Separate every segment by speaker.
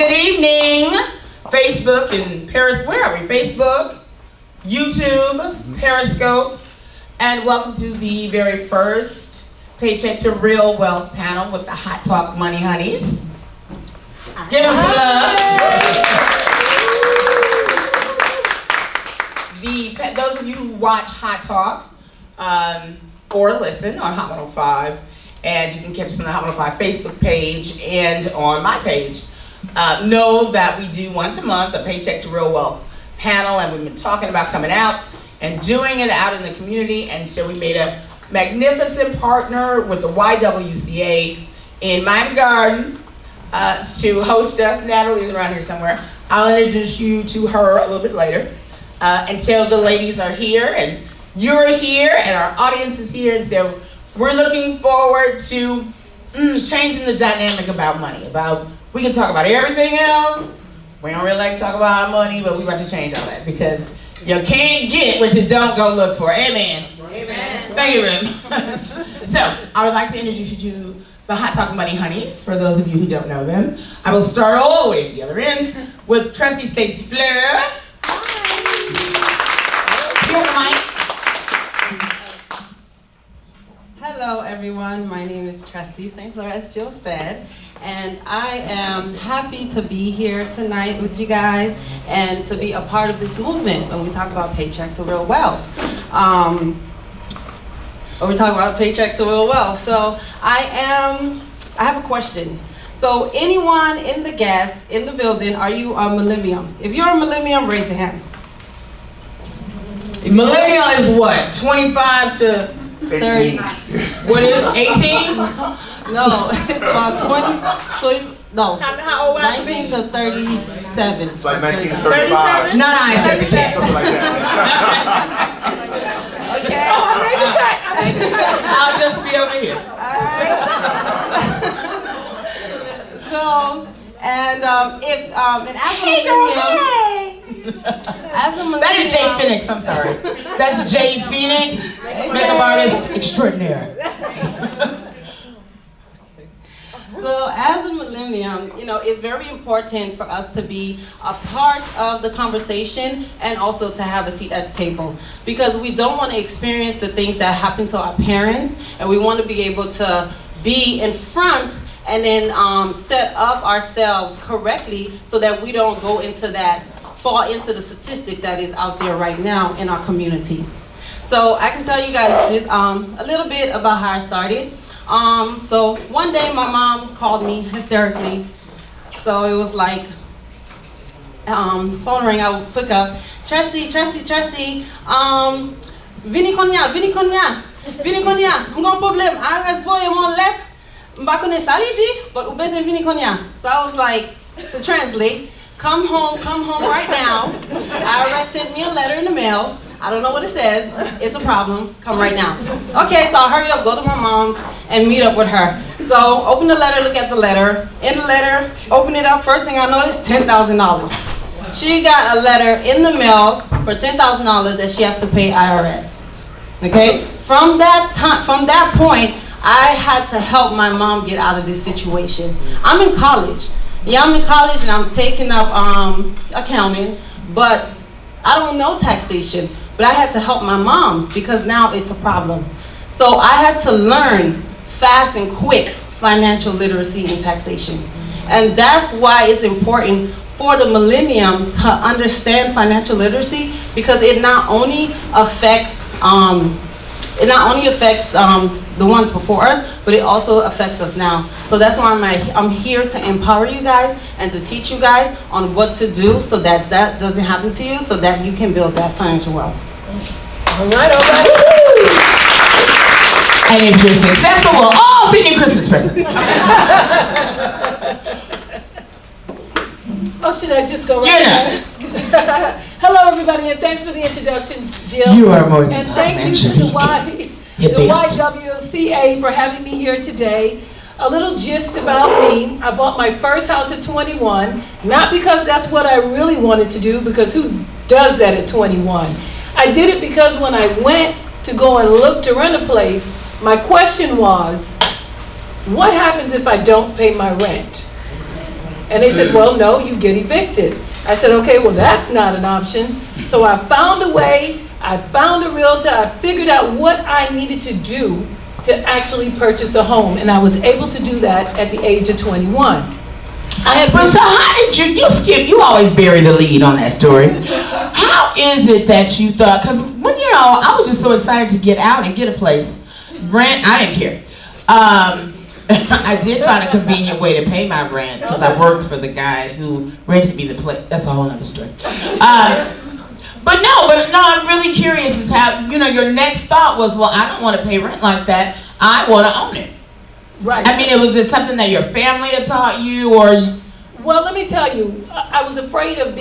Speaker 1: good evening, Facebook and Periscope. Where are we? Facebook, YouTube, Periscope, and welcome to the very first Paycheck to Real Wealth panel with the Hot Talk Money Honeys. Give them some love. Those of you who watch Hot Talk or listen on Hot 105, and you can catch us on the Hot 105 Facebook page and on my page, know that we do once a month a Paycheck to Real Wealth panel, and we've been talking about coming out and doing it out in the community, and so we made a magnificent partner with the YWCA in Miami Gardens to host us. Natalie is around here somewhere. I'll introduce you to her a little bit later. Until the ladies are here, and you're here, and our audience is here, and so we're looking forward to changing the dynamic about money. We can talk about everything else. We don't really like to talk about our money, but we're about to change all that because you can't get what you don't go look for. Amen. Amen. Thank you very much. So I would like to introduce you to the Hot Talk Money Honeys, for those of you who don't know them. I will start all the way at the other end with Tracy Saints-Fleur.
Speaker 2: Hello everyone, my name is Trustee St. Fleur, as Jill said, and I am happy to be here tonight with you guys and to be a part of this movement when we talk about Paycheck to Real Wealth. We're talking about Paycheck to Real Wealth. So I have a question. So anyone in the guests in the building, are you a millennium? If you're a millennium, raise your hand.
Speaker 1: Millennial is what? 25 to
Speaker 2: 30.
Speaker 1: What is it? 18?
Speaker 2: No, it's about 20 no.
Speaker 1: How old
Speaker 2: 19 to 37.
Speaker 3: It's like 19 to 35.
Speaker 1: No, I said the cat.
Speaker 3: Something like that.
Speaker 2: Okay.
Speaker 1: Oh, I made the cut. I'll just be over here.
Speaker 2: All right. So, and as a millennium,
Speaker 1: That is Jay Phoenix, I'm sorry. That's Jay Phoenix, makeup artist extraordinaire.
Speaker 2: So as a millennium, it's very important for us to be a part of the conversation and also to have a seat at the table, because we don't want to experience the things that happen to our parents, and we want to be able to be in front and then set up ourselves correctly so that we don't fall into the statistic that is out there right now in our community. So I can tell you guys just a little bit about how I started. So one day my mom called me hysterically. So it was like, phone ring, I would pick up. Trusty, Vini konya, mga problem, I was boy mo let, mbakone saliti, but ubeze vini konya. So I was like, to translate, come home right now. IRS sent me a letter in the mail. I don't know what it says. It's a problem. Come right now. Okay, so I'll hurry up, go to my mom's, and meet up with her. So open the letter, look at the letter. In the letter, open it up. First thing I noticed, $10,000. She got a letter in the mail for $10,000 that she has to pay IRS. Okay? From that point, I had to help my mom get out of this situation. I'm in college. Yeah, I'm in college and I'm taking up accounting, but I don't know taxation. But I had to help my mom because now it's a problem. So I had to learn fast and quick financial literacy and taxation. And that's why it's important for the millennium to understand financial literacy, because it not only affects the ones before us, but it also affects us now. So that's why I'm here to empower you guys and to teach you guys on what to do so that doesn't happen to you, so that you can build that financial wealth.
Speaker 4: All right.
Speaker 1: And if you're successful, we'll all send you Christmas presents.
Speaker 4: Oh, should I just go right ahead? Hello, everybody, and thanks for the introduction, Jill.
Speaker 1: You are more than
Speaker 4: and thank you to the YWCA for having me here today. A little gist about me. I bought my first house at 21, not because that's what I really wanted to do, because who does that at 21? I did it because when I went to go and look to rent a place, my question was, what happens if I don't pay my rent? And they said, well, no, you get evicted. I said, okay, well, that's not an option. So I found a way, I found a realtor, I figured out what I needed to do to actually purchase a home. And I was able to do that at the age of 21.
Speaker 1: But so how did you always bury the lead on that story. How is it that you thought, because when, I was just so excited to get out and get a place. Rent, I didn't care. I did find a convenient way to pay my rent because I worked for the guy who rented me the place. That's a whole other story. But no, I'm really curious as how, your next thought was, well, I don't want to pay rent like that. I want to own it.
Speaker 4: Right.
Speaker 1: I mean, was it something that your family had taught you, or?
Speaker 4: Well, let me tell you, I was afraid of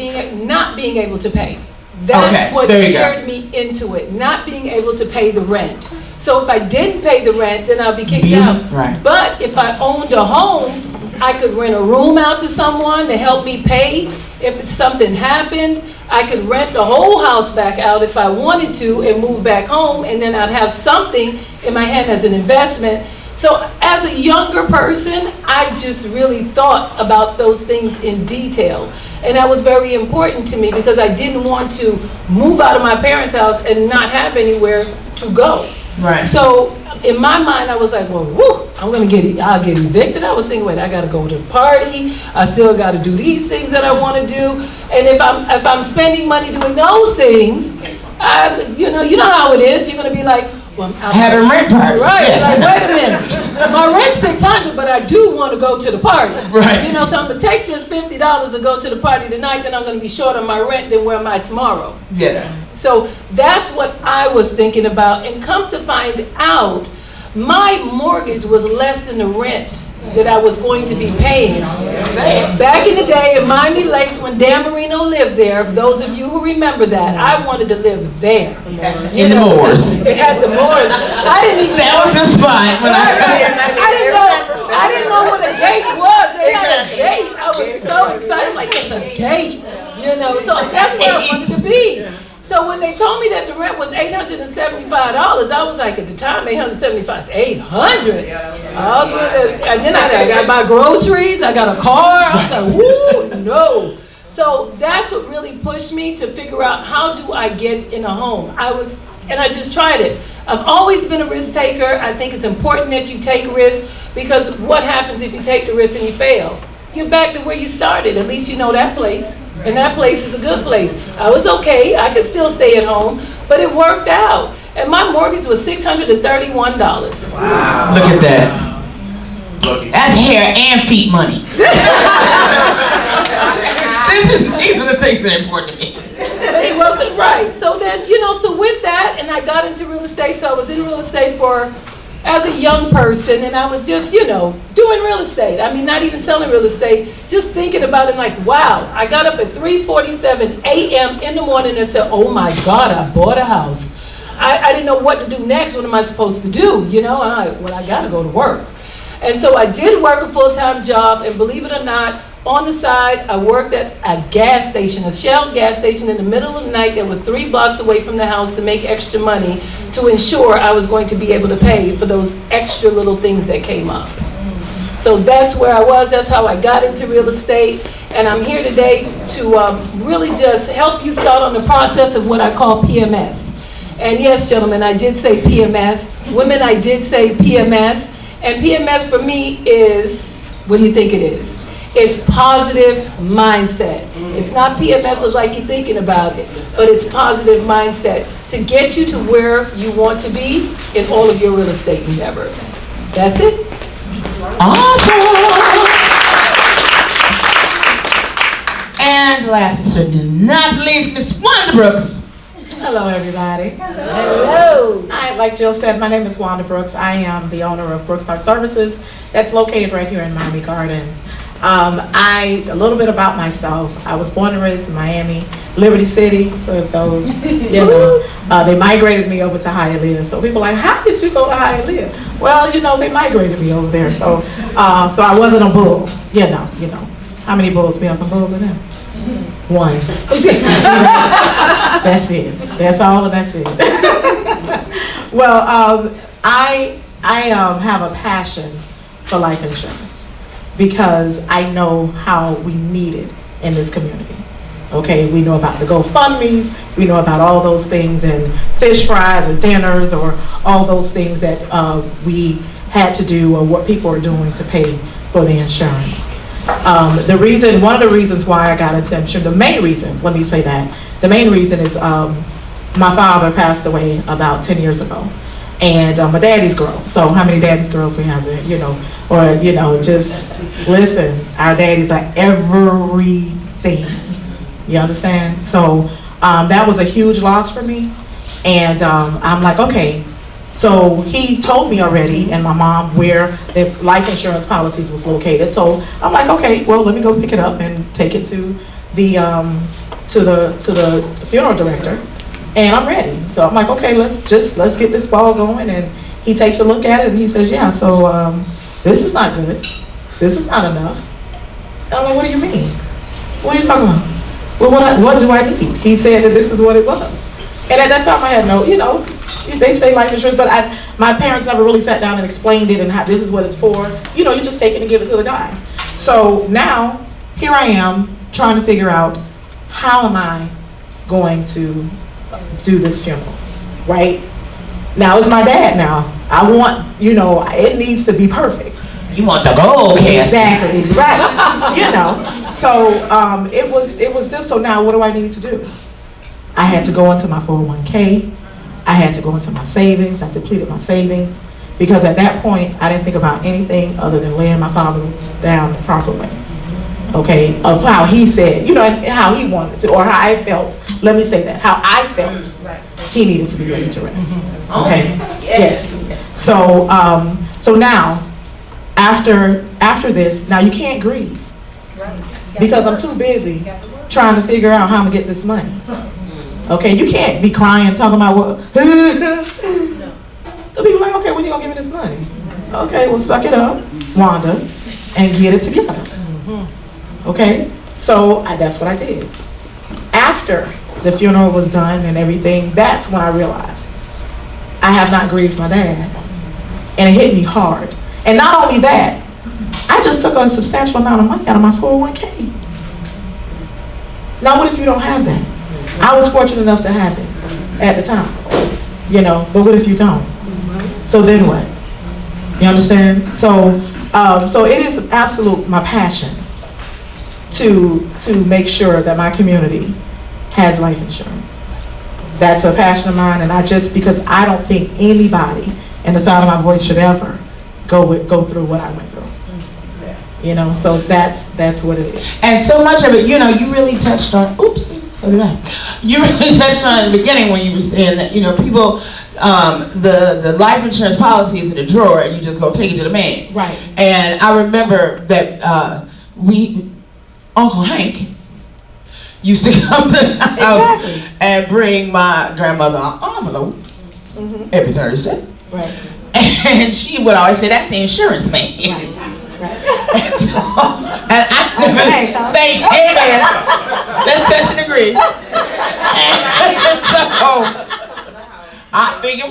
Speaker 4: not being able to pay. That's what scared me into it, not being able to pay the rent. So if I didn't pay the rent, then I'd be kicked out.
Speaker 1: Right.
Speaker 4: But if I owned a home, I could rent a room out to someone to help me pay. If something happened, I could rent the whole house back out if I wanted to and move back home, and then I'd have something in my hand as an investment. So as a younger person, I just really thought about those things in detail. And that was very important to me because I didn't want to move out of my parents' house and not have anywhere to go.
Speaker 1: Right.
Speaker 4: So in my mind, I was like, well, I'll get evicted. I was thinking, wait, I got to go to the party. I still got to do these things that I want to do. And if I'm spending money doing those things, you know how it is. You're going to be like, well, I'm
Speaker 1: having rent party.
Speaker 4: Right. Yes. Like, wait a minute. My rent's $600, but I do want to go to the party.
Speaker 1: Right.
Speaker 4: So I'm going to take this $50 to go to the party tonight, then I'm going to be short on my rent, then where am I tomorrow?
Speaker 1: Yeah.
Speaker 4: So that's what I was thinking about. And come to find out, my mortgage was less than the rent that I was going to be paying. Back in the day in Miami Lakes when Dan Marino lived there, those of you who remember that, I wanted to live there.
Speaker 1: In the Moors.
Speaker 4: It had the Moors. I didn't even
Speaker 1: That was the spot when
Speaker 4: I didn't know what a gate was. They had a gate. I was so excited, like it's a gate. So that's where I wanted to be. So when they told me that the rent was $875, I was like, at the time, $875 is $800. And then I got to buy groceries, I got a car. I was like, woo, no. So that's what really pushed me to figure out how do I get in a home. And I just tried it. I've always been a risk taker. I think it's important that you take risks because what happens if you take the risk and you fail? You're back to where you started. At least you know that place. And that place is a good place. I was okay. I could still stay at home, but it worked out. And my mortgage was $631.
Speaker 1: Wow. Look at that. That's hair and feet money. These are the things that are important to me.
Speaker 4: But it wasn't right. So then, so with that, and I got into real estate. So I was in real estate as a young person, and I was just, doing real estate. I mean, not even selling real estate, just thinking about it like, wow. I got up at 3:47 a.m. in the morning and said, oh my God, I bought a house. I didn't know what to do next. What am I supposed to do? And I got to go to work. And so I did work a full-time job, and believe it or not, on the side, I worked at a gas station, a Shell gas station in the middle of the night that was 3 blocks away from the house to make extra money to ensure I was going to be able to pay for those extra little things that came up. So that's where I was. That's how I got into real estate. And I'm here today to really just help you start on the process of what I call PMS. And yes, gentlemen, I did say PMS. Women, I did say PMS. And PMS for me is, what do you think it is? It's positive mindset. It's not PMS like you're thinking about it, but it's positive mindset to get you to where you want to be in all of your real estate endeavors. That's it.
Speaker 1: Awesome. And last but certainly not least, Miss Wanda Brooks.
Speaker 3: Hello, everybody.
Speaker 4: Hello.
Speaker 3: Hi, like Jill said, my name is Wanda Brooks. I am the owner of Brookstar Services. That's located right here in Miami Gardens. A little bit about myself. I was born and raised in Miami, Liberty City, for those, they migrated me over to Hialeah. So people are like, how did you go to Hialeah? Well, they migrated me over there. So I wasn't a bull, How many bulls? We have some bulls in there? One. That's it. That's all, and that's it. Well, I have a passion for life insurance. because I know how we need it in this community. Okay, we know about the GoFundMes, we know about all those things, and fish fries or dinners or all those things that we had to do, or what people are doing to pay for the insurance. One of the reasons why I got into insurance, the main reason, let me say that, the main reason is my father passed away about 10 years ago. And I'm a daddy's girl. So how many daddy's girls we have there, just listen, our daddies are everything. You understand? So that was a huge loss for me. And I'm like, okay. So he told me already, and my mom, where the life insurance policies was located. So I'm like, okay, well, let me go pick it up and take it to the funeral director, and I'm ready. So I'm like, okay, let's get this ball going. And he takes a look at it and he says, yeah, so this is not good. This is not enough. And I'm like, what do you mean? What are you talking about? Well, what do I need? He said that this is what it was. And at that time I had no, they say life insurance, but my parents never really sat down and explained it and how this is what it's for. You just take it and give it to the guy. So now, here I am trying to figure out, how am I going to do this funeral, right? Now it's my dad now. I want, it needs to be perfect.
Speaker 1: You want the gold cast.
Speaker 3: Exactly, right. So it was this. So now what do I need to do? I had to go into my 401k. I had to go into my savings. I depleted my savings because at that point I didn't think about anything other than laying my father down the proper way. Okay, of how he said, and how he wanted to, or how I felt. Let me say that, how I felt he needed to be laid to rest. Okay, yes. So so now, after this, now you can't grieve because I'm too busy trying to figure out how I'm gonna get this money. Okay, you can't be crying, talking about what. The people like, okay, when you gonna give me this money? Okay, well, suck it up, Wanda, and get it together. Okay, so that's what I did. After the funeral was done and everything, that's when I realized I have not grieved my dad, and it hit me hard. And not only that, I just took a substantial amount of money out of my 401k. Now, what if you don't have that? I was fortunate enough to have it at the time, but what if you don't? So then what? You understand? So it is absolute my passion to make sure that my community has life insurance. That's a passion of mine, and because I don't think anybody in the sound of my voice should ever go through what I went through. So that's what it is.
Speaker 1: And so much of it, you really touched on, so did I. You really touched on it in the beginning when you were saying that, people, the life insurance policy is in the drawer and you just go take it to the man.
Speaker 3: Right.
Speaker 1: And I remember that Uncle Hank used to come to the house and bring my grandmother an envelope every Thursday.
Speaker 3: Right.
Speaker 1: And she would always say, that's the insurance man.
Speaker 3: Right.
Speaker 1: And so, and I say, hey man, let's touch and agree. And so, I figured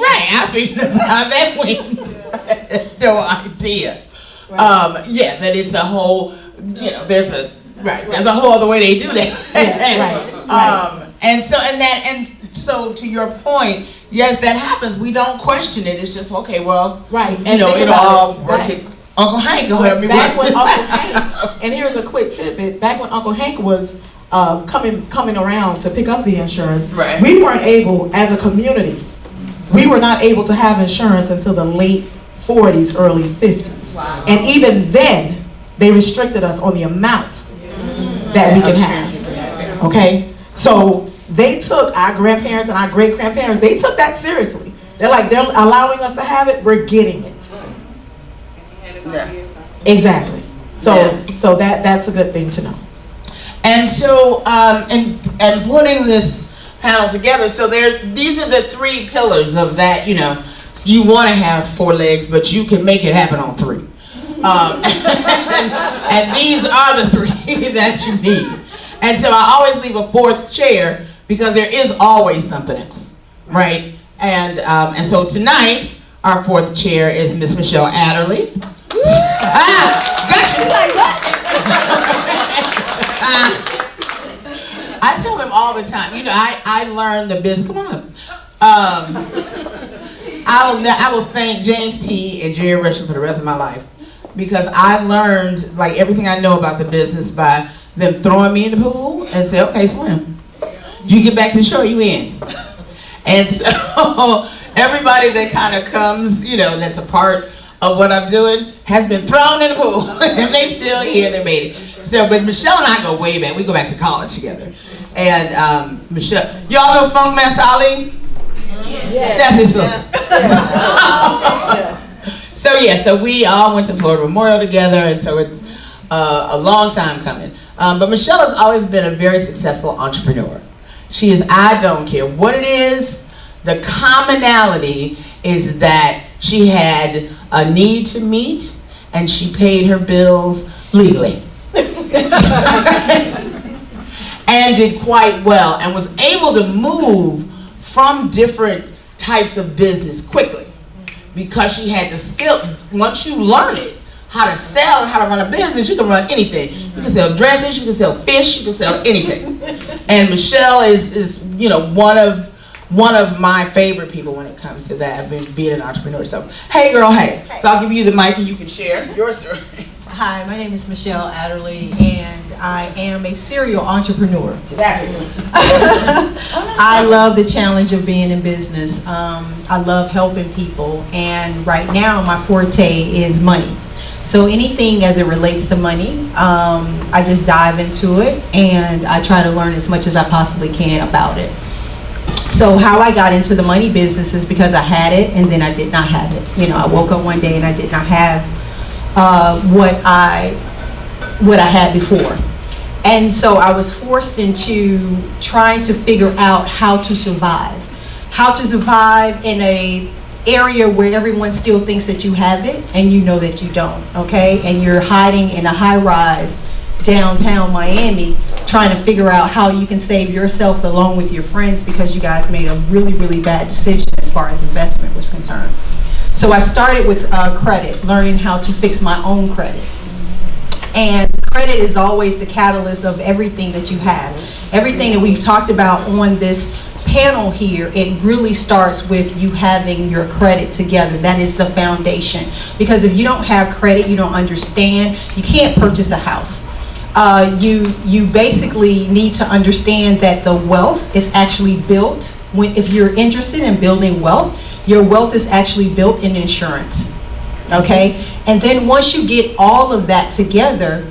Speaker 1: that's how that went. No idea. Right. That it's a whole, there's a whole other way they do that.
Speaker 3: Yes, right.
Speaker 1: And so to your point, yes, that happens. We don't question it. It's just okay. Well,
Speaker 3: right.
Speaker 1: It'll all work. Right. Uncle Hank will help me
Speaker 3: back when Uncle Hank, and here's a quick tidbit. Back when Uncle Hank was coming around to pick up the insurance, we weren't able, as a community, we were not able to have insurance until the late 40s, early 50s. Wow. And even then, they restricted us on the amount that we can have. Okay? So they took our grandparents and our great-grandparents, they took that seriously. They're allowing us to have it, we're getting it. Yeah. Exactly. So that's a good thing to know.
Speaker 1: And so and putting this panel together, so these are the three pillars of that, you want to have 4 legs, but you can make it happen on 3. And these are the 3 that you need. And so I always leave a 4th chair because there is always something else, right? And so tonight our 4th chair is Miss Michelle Adderley. Got you. Like what? I tell them all the time. You know, I learned the business. Come on. I will thank James T. and Jerry Rushing for the rest of my life, because I learned like everything I know about the business by them throwing me in the pool and say, okay, swim. You get back to the shore, you in. And so everybody that kind of comes, you know, that's a part of what I'm doing has been thrown in the pool. And they still here, they made it. So, but Michelle and I go way back. We go back to college together. And Michelle, y'all know Funk Master Ali?
Speaker 3: Yes.
Speaker 1: That's his sister.
Speaker 3: Yeah.
Speaker 1: So we all went to Florida Memorial together, and so it's a long time coming. But Michelle has always been a very successful entrepreneur. She is, I don't care what it is, the commonality is that she had a need to meet and she paid her bills legally. And did quite well and was able to move from different types of business quickly because she had the skill. Once you learn it, how to sell and how to run a business, you can run anything. You can sell dresses, you can sell fish, you can sell anything. And Michelle is you know, one of my favorite people when it comes to that, being an entrepreneur. So, hey girl, hey. So I'll give you the mic and you can share your story.
Speaker 5: Hi, my name is Michelle Adderley, and I am a serial entrepreneur.
Speaker 1: That's it.
Speaker 5: I love the challenge of being in business. I love helping people, and right now my forte is money. So anything as it relates to money, I just dive into it, and I try to learn as much as I possibly can about it. So how I got into the money business is because I had it, and then I did not have it. You know, I woke up one day and I did not have what I had before. And so I was forced into trying to figure out how to survive in a area where everyone still thinks that you have it and you know that you don't, okay? And you're hiding in a high rise downtown Miami trying to figure out how you can save yourself along with your friends because you guys made a really, really bad decision as far as investment was concerned. So I started with credit, learning how to fix my own credit. And credit is always the catalyst of everything that you have. Everything that we've talked about on this panel here, it really starts with you having your credit together. That is the foundation. Because if you don't have credit, you don't understand, you can't purchase a house. You basically need to understand that the wealth is actually built if you're interested in building wealth. Your wealth is actually built in insurance, okay? And then once you get all of that together,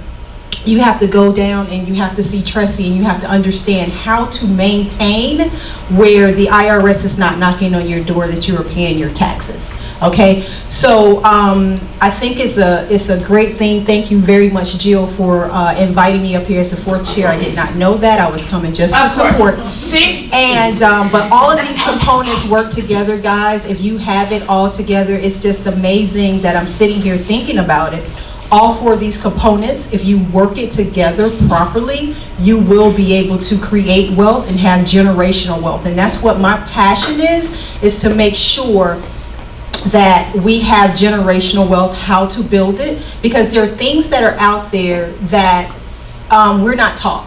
Speaker 5: you have to go down and you have to see Tressie and you have to understand how to maintain where the IRS is not knocking on your door that you are paying your taxes. Okay, so I think it's a great thing. Thank you very much, Jill, for inviting me up here as the fourth chair. I did not know that. I was coming just to support.
Speaker 1: See?
Speaker 5: And but all of these components work together, guys. If you have it all together, it's just amazing that I'm sitting here thinking about it. All four of these components, if you work it together properly, you will be able to create wealth and have generational wealth. And that's what my passion is to make sure that we have generational wealth, how to build it, because there are things that are out there that we're not taught,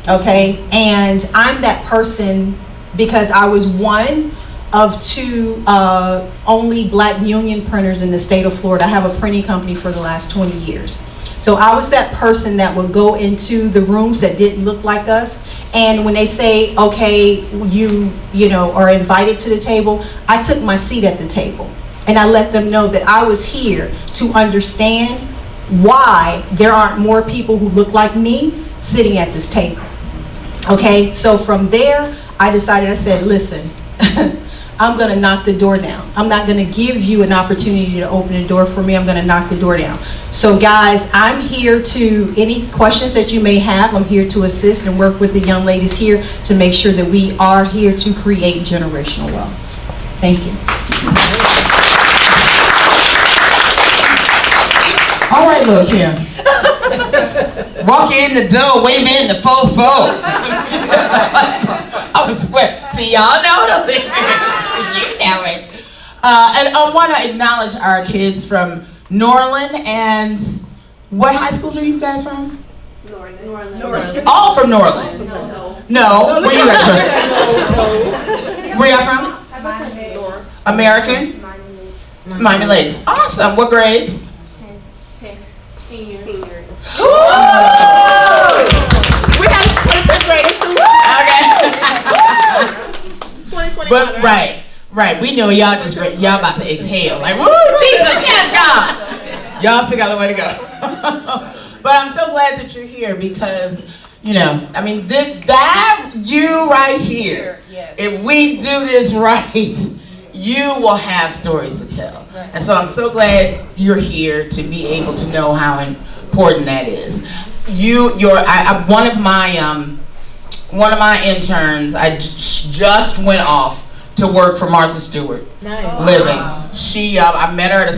Speaker 5: okay? And I'm that person because I was one of two only black union printers in the state of Florida. I have a printing company for the last 20 years. So I was that person that would go into the rooms that didn't look like us, and when they say, okay, you know, are invited to the table, I took my seat at the table. And I let them know that I was here to understand why there aren't more people who look like me sitting at this table. Okay, so from there, I decided, I said, listen, I'm gonna knock the door down. I'm not gonna give you an opportunity to open the door for me. I'm gonna knock the door down. So guys, I'm here to, any questions that you may have, I'm here to assist and work with the young ladies here to make sure that we are here to create generational wealth. Thank you.
Speaker 1: All right, look here. Walk in the door, wave in the fofo. I swear. See, y'all know the you know it. And I want to acknowledge our kids from Norland and What high schools are you guys from?
Speaker 6: Northern.
Speaker 1: All from Norland. No. Where you guys from? Where y'all from? American? Miami Lakes. Awesome. What grades?
Speaker 6: 10. Seniors.
Speaker 1: Ooh! We have 10th graders too. Okay. But right. We know y'all y'all about to exhale. Like, woo, Jesus, yes, God. Y'all still got a way to go. But I'm so glad that you're here because, you know, I mean, that you right here, if we do this right, you will have stories to tell. And so I'm so glad you're here to be able to know how important that is. One of my interns, I just went off to work for Martha Stewart Living. She, I met her at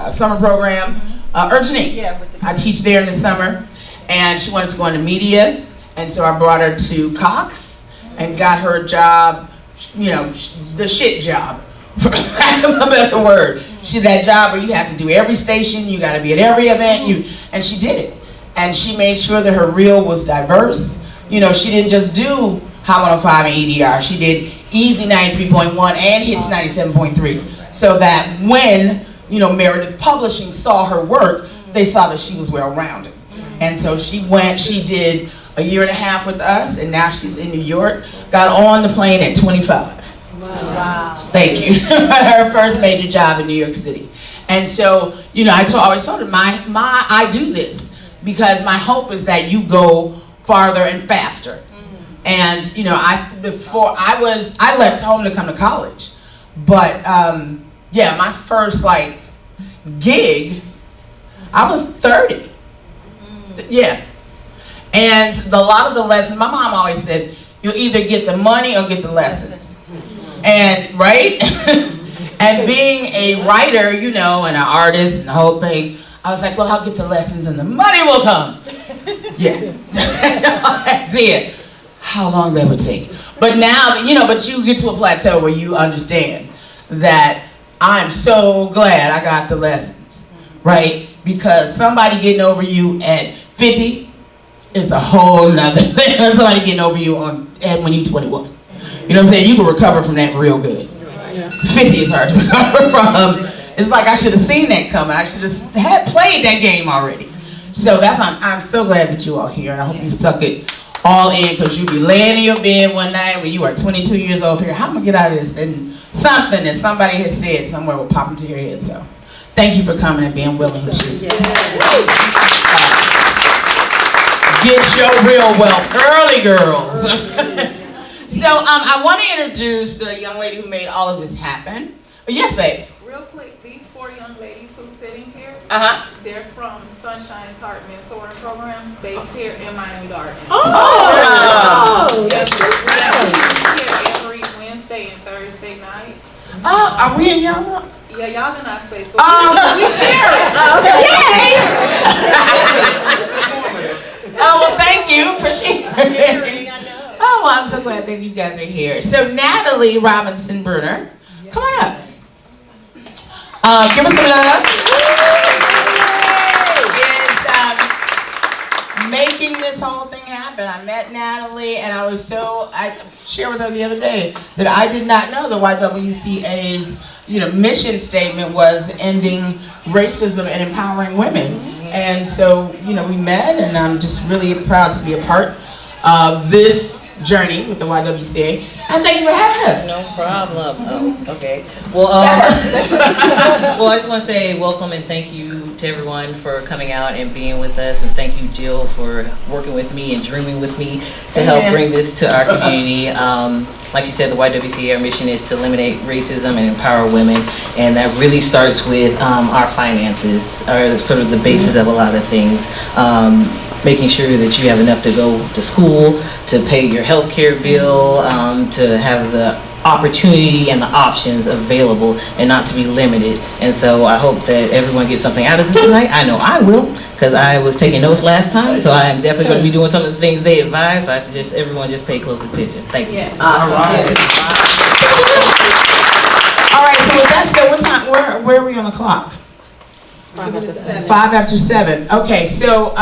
Speaker 1: a summer program, Urgent. I teach there in the summer, and she wanted to go into media, and so I brought her to Cox and got her a job, you know, the shit job, for lack of a better word. That job where you have to do every station, you got to be at every event, and she did it, and she made sure that her reel was diverse. You know, she didn't just do Hot 105 and EDR. She did Easy 93.1 and Hits 97.3. So that when, you know, Meredith Publishing saw her work, they saw that she was well-rounded. And so she did a year and a half with us, and now she's in New York. Got on the plane at 25. Wow. Thank you. Her first major job in New York City. And so, you know, I always told her, I do this because my hope is that you go farther and faster. And you know, I left home to come to college, but yeah, my first like gig, I was 30. Yeah, and a lot of the lessons, my mom always said, you'll either get the money or get the lessons. And right, and being a writer, you know, and an artist and the whole thing, I was like, well, I'll get the lessons and the money will come. Yeah, I did. How long that would take. But now, you know, but you get to a plateau where you understand that I'm so glad I got the lessons, right? Because somebody getting over you at 50 is a whole nother thing. Somebody getting over you when you're 21. You know what I'm saying? You can recover from that real good. 50 is hard to recover from. It's like I should have seen that coming. I should have played that game already. So I'm so glad that you all here, and I hope you suck it all in, because you be laying in your bed one night when you are 22 years old, figure, how am I gonna get out of this? And something that somebody has said somewhere will pop into your head. So thank you for coming and being willing to get your real wealth early, girls. So I want to introduce the young lady who made all of this happen. Yes, babe.
Speaker 7: Real quick, these 4 young ladies who's sitting here, they're from Sunshine's Heart Mentoring Program, based here in Miami Gardens. Yes, we're here every Wednesday and Thursday night.
Speaker 1: Are we in y'all?
Speaker 7: Yeah, y'all in our space. So
Speaker 1: we
Speaker 7: share it.
Speaker 1: Yay! Oh, well, thank you for sharing. Oh, well, I'm so glad that you guys are here. So Natalie Robinson Bruner, come on up. Give us some love. Is making this whole thing happen. I met Natalie, and I shared with her the other day that I did not know the YWCA's, you know, mission statement was ending racism and empowering women. And so, you know, we met, and I'm just really proud to be a part of this journey with the YWCA. And thank you for having us.
Speaker 8: No problem. Oh, okay. Well, well, I just want to say welcome and thank you to everyone for coming out and being with us, and thank you, Jill, for working with me and dreaming with me to help bring this to our community. Like she said, the YWCA, our mission is to eliminate racism and empower women, and that really starts with our finances, are sort of the basis of a lot of things. Making sure that you have enough to go to school, to pay your health care bill, to have the opportunity and the options available and not to be limited. And so I hope that everyone gets something out of this tonight. I know I will, because I was taking notes last time, so I am definitely going to be doing some of the things they advise. So I suggest everyone just pay close attention. Thank you.
Speaker 1: Awesome. All right, so with that said, what time, where are we on the clock? 5 after 7. Okay, so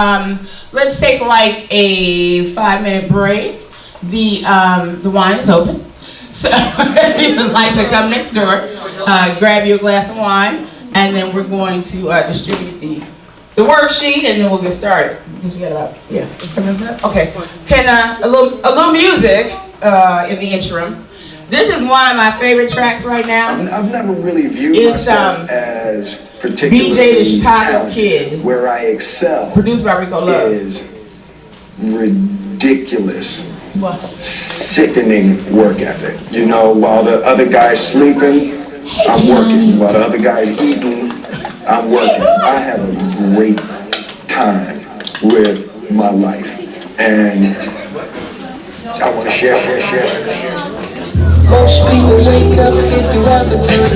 Speaker 1: let's take like a 5-minute break. The wine is open. So if you'd like to come next door, grab you a glass of wine, and then we're going to distribute the worksheet, and then we'll get started. Because we got about, okay. Can a little music in the interim. This is one of my favorite tracks right now.
Speaker 9: I've never really viewed myself as particularly
Speaker 1: BJ the Chicago
Speaker 9: talented.
Speaker 1: Kid.
Speaker 9: Where I excel
Speaker 1: Produced by Rico Love.
Speaker 9: is ridiculous, sickening work ethic. You know, while the other guy's sleeping, I'm working. While the other guy's eating, I'm working. I have a great time with my life, and I want to share.
Speaker 10: Most people wake up if you ever turn.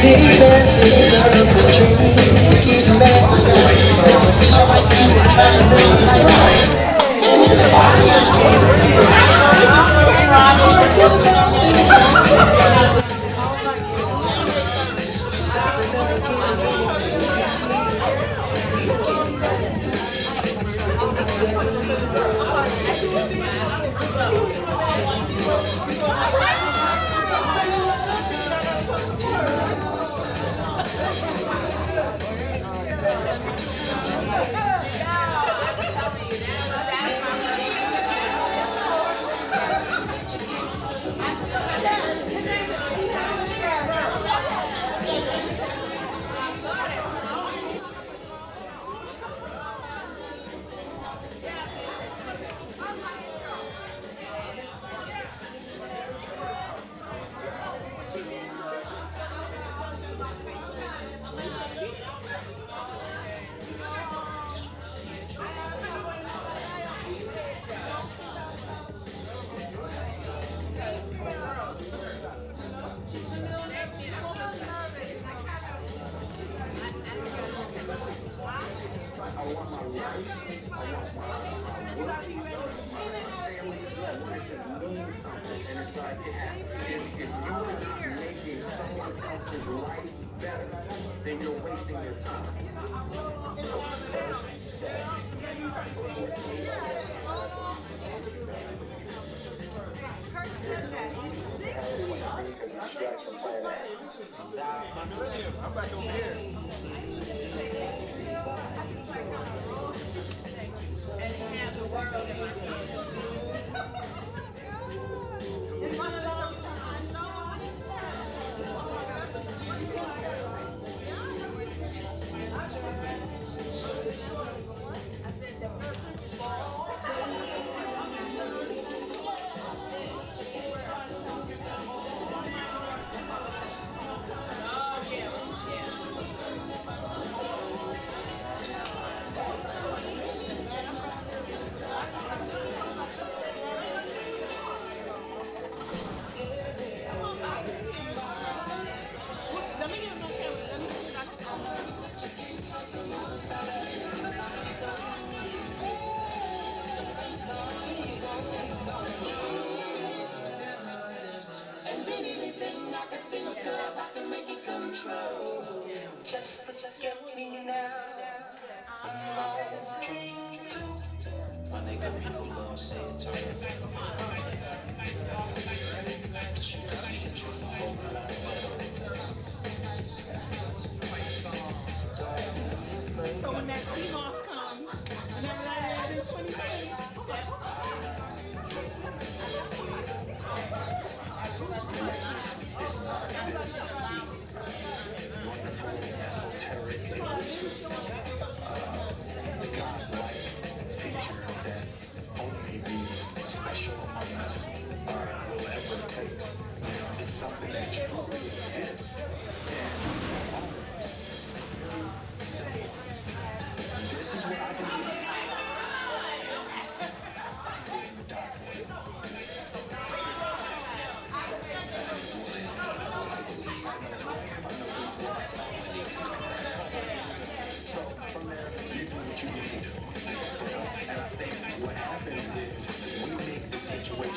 Speaker 10: City passes up the dream, keeps back my life. Just like you were trying to live life. And in the body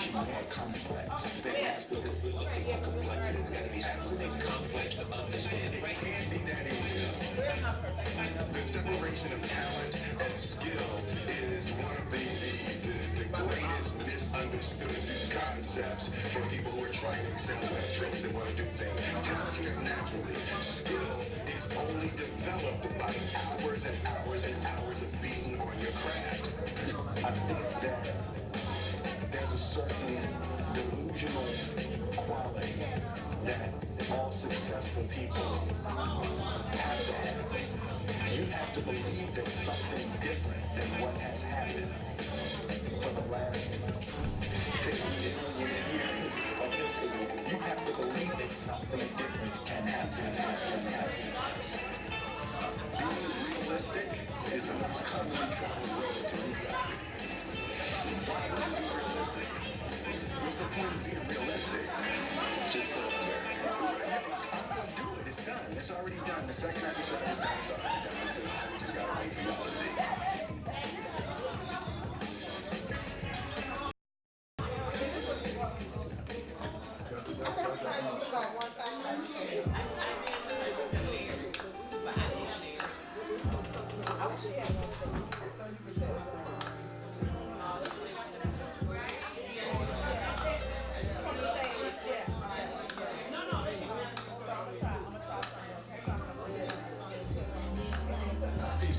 Speaker 9: she more complex. They ask the looking for complexity. It's gotta be absolutely complex to understand. It can't be that easy. The separation of talent and skill is one of the greatest misunderstood concepts for people who are trying to excel in their fields and want to do things. Talent is naturally. Skill is only developed by hours and hours and hours of being on your craft. I think that there's a certain delusional quality that all successful people have to have. You have to believe that something different than what has happened for the last 50 million years of history. You have to believe that something different can happen. Being realistic is the most commonly traveled road to mediocrity. Why would you be realistic? What's the point of being realistic? Just go up there. I'm gonna do it. It's done. It's already done. The second I decide it's done, it's already done. We just gotta wait for y'all to see.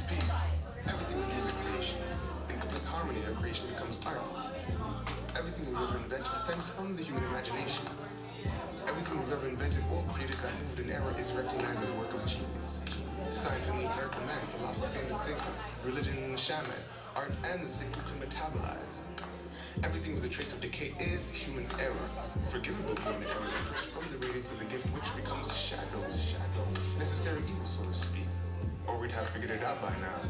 Speaker 9: Peace. Everything in music creation, in complete harmony of creation becomes art. Everything we've ever invented stems from the human imagination. Everything we've ever invented or created that moved in error is recognized as work of genius. Science and the empirical man, philosophy and the thinker, religion and the shaman, art and the sick who can metabolize. Everything with a trace of decay is human error. Forgivable human error differs from the radiance of the gift which becomes shadow, necessary evil, so to speak. Or we'd have figured it out by now.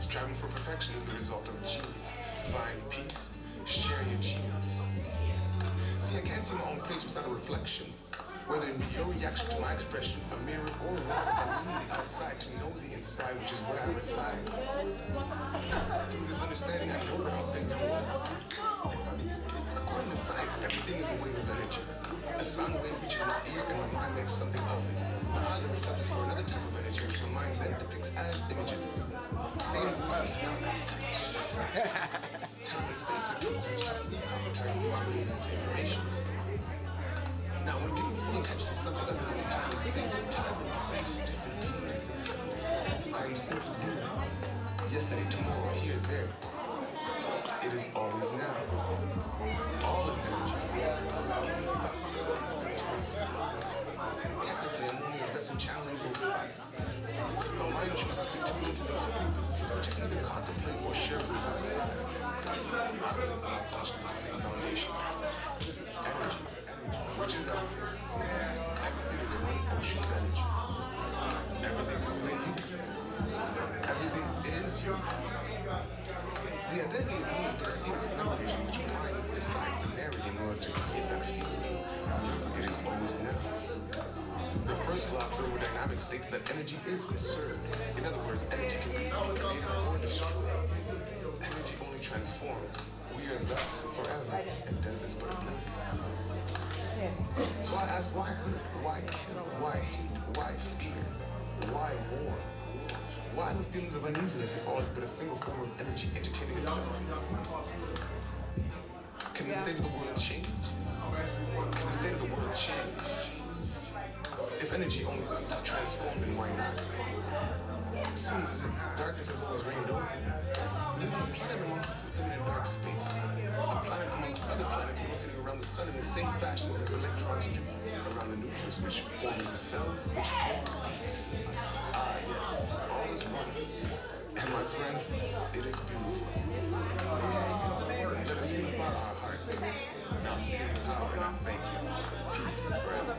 Speaker 9: Striving for perfection is the result of genius. Find peace, share your genius. See, I can't see my own face without a reflection. Whether your reaction to my expression, a mirror or a meaning outside to know the inside, which is where I reside. Through this understanding, I know that all things are one. According to science, everything is a wave of energy. A sound wave reaches my ear and my mind makes something of it. My eyes are receptors for another type of energy, which my mind then depicts as images. Same goes for smell and touch. Time and space are tools which help me convert these waves into information. Now, when getting full attention to something other than time and space disappears. I am simply moving. Yesterday, tomorrow, here, there. It is always now. All is energy. Even without certain inspiration. Technically, I'm only a vessel channeling those thoughts. The mind chooses to tune into those frequencies to either contemplate or share with outside. I really believe function the same foundation. Energy, which is everything. Everything is one ocean of energy. Everything is within you. Everything is you. The identity of me is but a series of memories in which your mind decides to narrate in order to create that feeling. It is always now. The first law of thermodynamics states that energy is conserved. In other words, energy can be created or destroyed. Energy only transforms. We are thus forever, and death is but a blink. So I ask, why hurt? Why kill? Why hate? Why fear? Why war? Why the feelings of uneasiness if all is but a single form of energy entertaining itself? Can the state of the world change? Can the state of the world change? If energy only seems to transform, then why not? It seems as if darkness has always reigned over. We live on a planet amongst a system in a dark space. A planet amongst other planets rotating around the sun in the same fashion as electrons do around the nucleus, which form the cells which form us. Ah, yes, all is one. And my friends, it is beautiful. Let us unify our heart. Now, in power, and I thank you. Peace forever.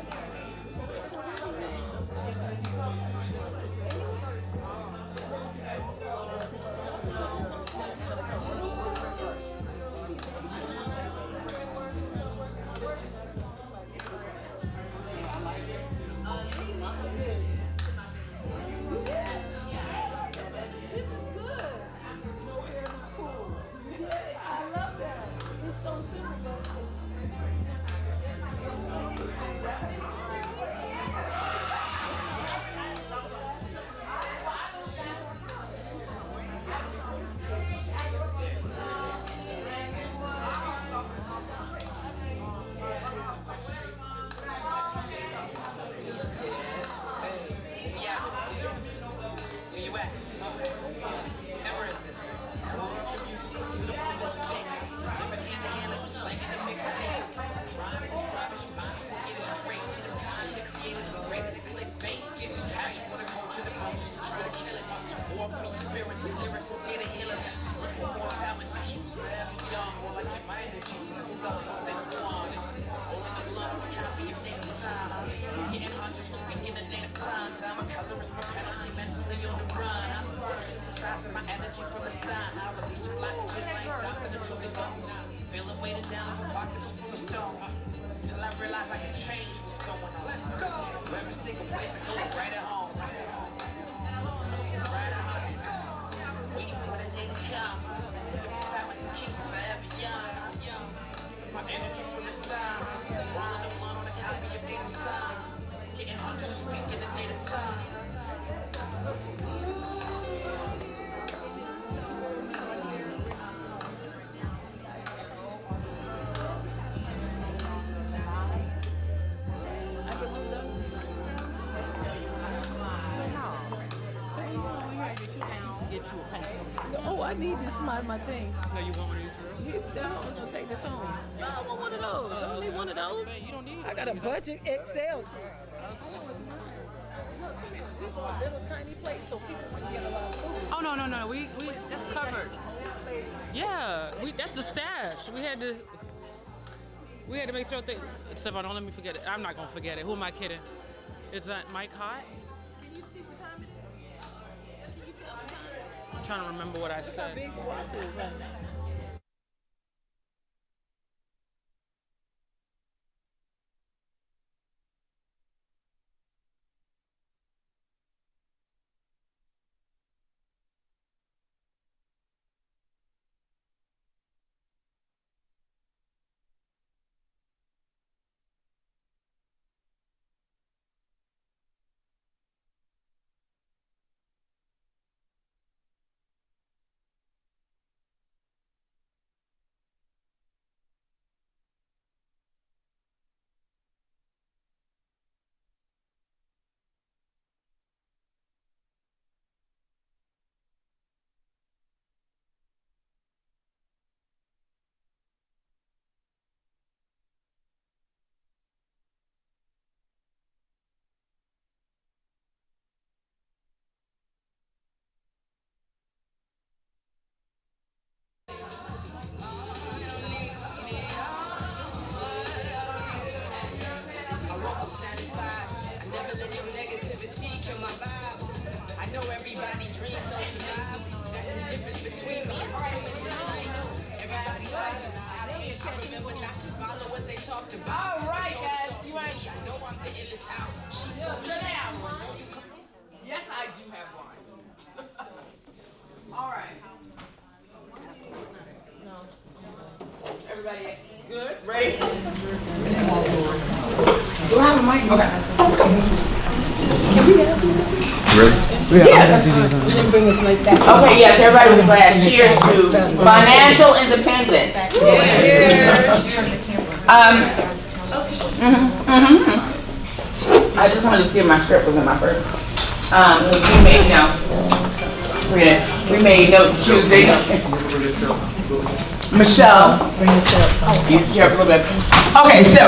Speaker 10: Energy from the side, I release a blockage, I ain't stopping until they go. Feeling weighted down, my pockets full of stone. Till I realize I can change what's going on. Let's go. Every single place I go, right at home. Right at home. Waiting for the day to come. Looking for power to keep forever young. My energy from the side. Rolling the one on a copy of native sign. Getting hundreds of speaking the native tongues.
Speaker 4: Oh, I need this my thing.
Speaker 11: No, you want one of these for real?
Speaker 4: Yes, I'm gonna take this home. No, I want one of those. I don't need one of those.
Speaker 11: You don't need
Speaker 4: I got a budget XL. Look, we want a little tiny place so people can get a lot of food.
Speaker 11: Oh no, we that's covered. Yeah, that's the stash. We had to make sure that Stefan, don't let me forget it. I'm not gonna forget it. Who am I kidding? Is that Mike hot?
Speaker 4: Can you see what time it is? Can you tell what time it is?
Speaker 11: I'm trying to remember what I
Speaker 4: Look how
Speaker 11: said.
Speaker 4: big the watch is, right?
Speaker 1: Yes, I do have one. All right. Everybody good? Ready? Do I have a mic? Okay.
Speaker 4: Can we have this?
Speaker 1: Yeah, that's fine.
Speaker 4: We didn't bring this nice back.
Speaker 1: Okay, yes, everybody with a glass. Cheers to financial independence. I just wanted to see if my script was in my first. We made notes Tuesday. Michelle. You have a little bit. Okay, so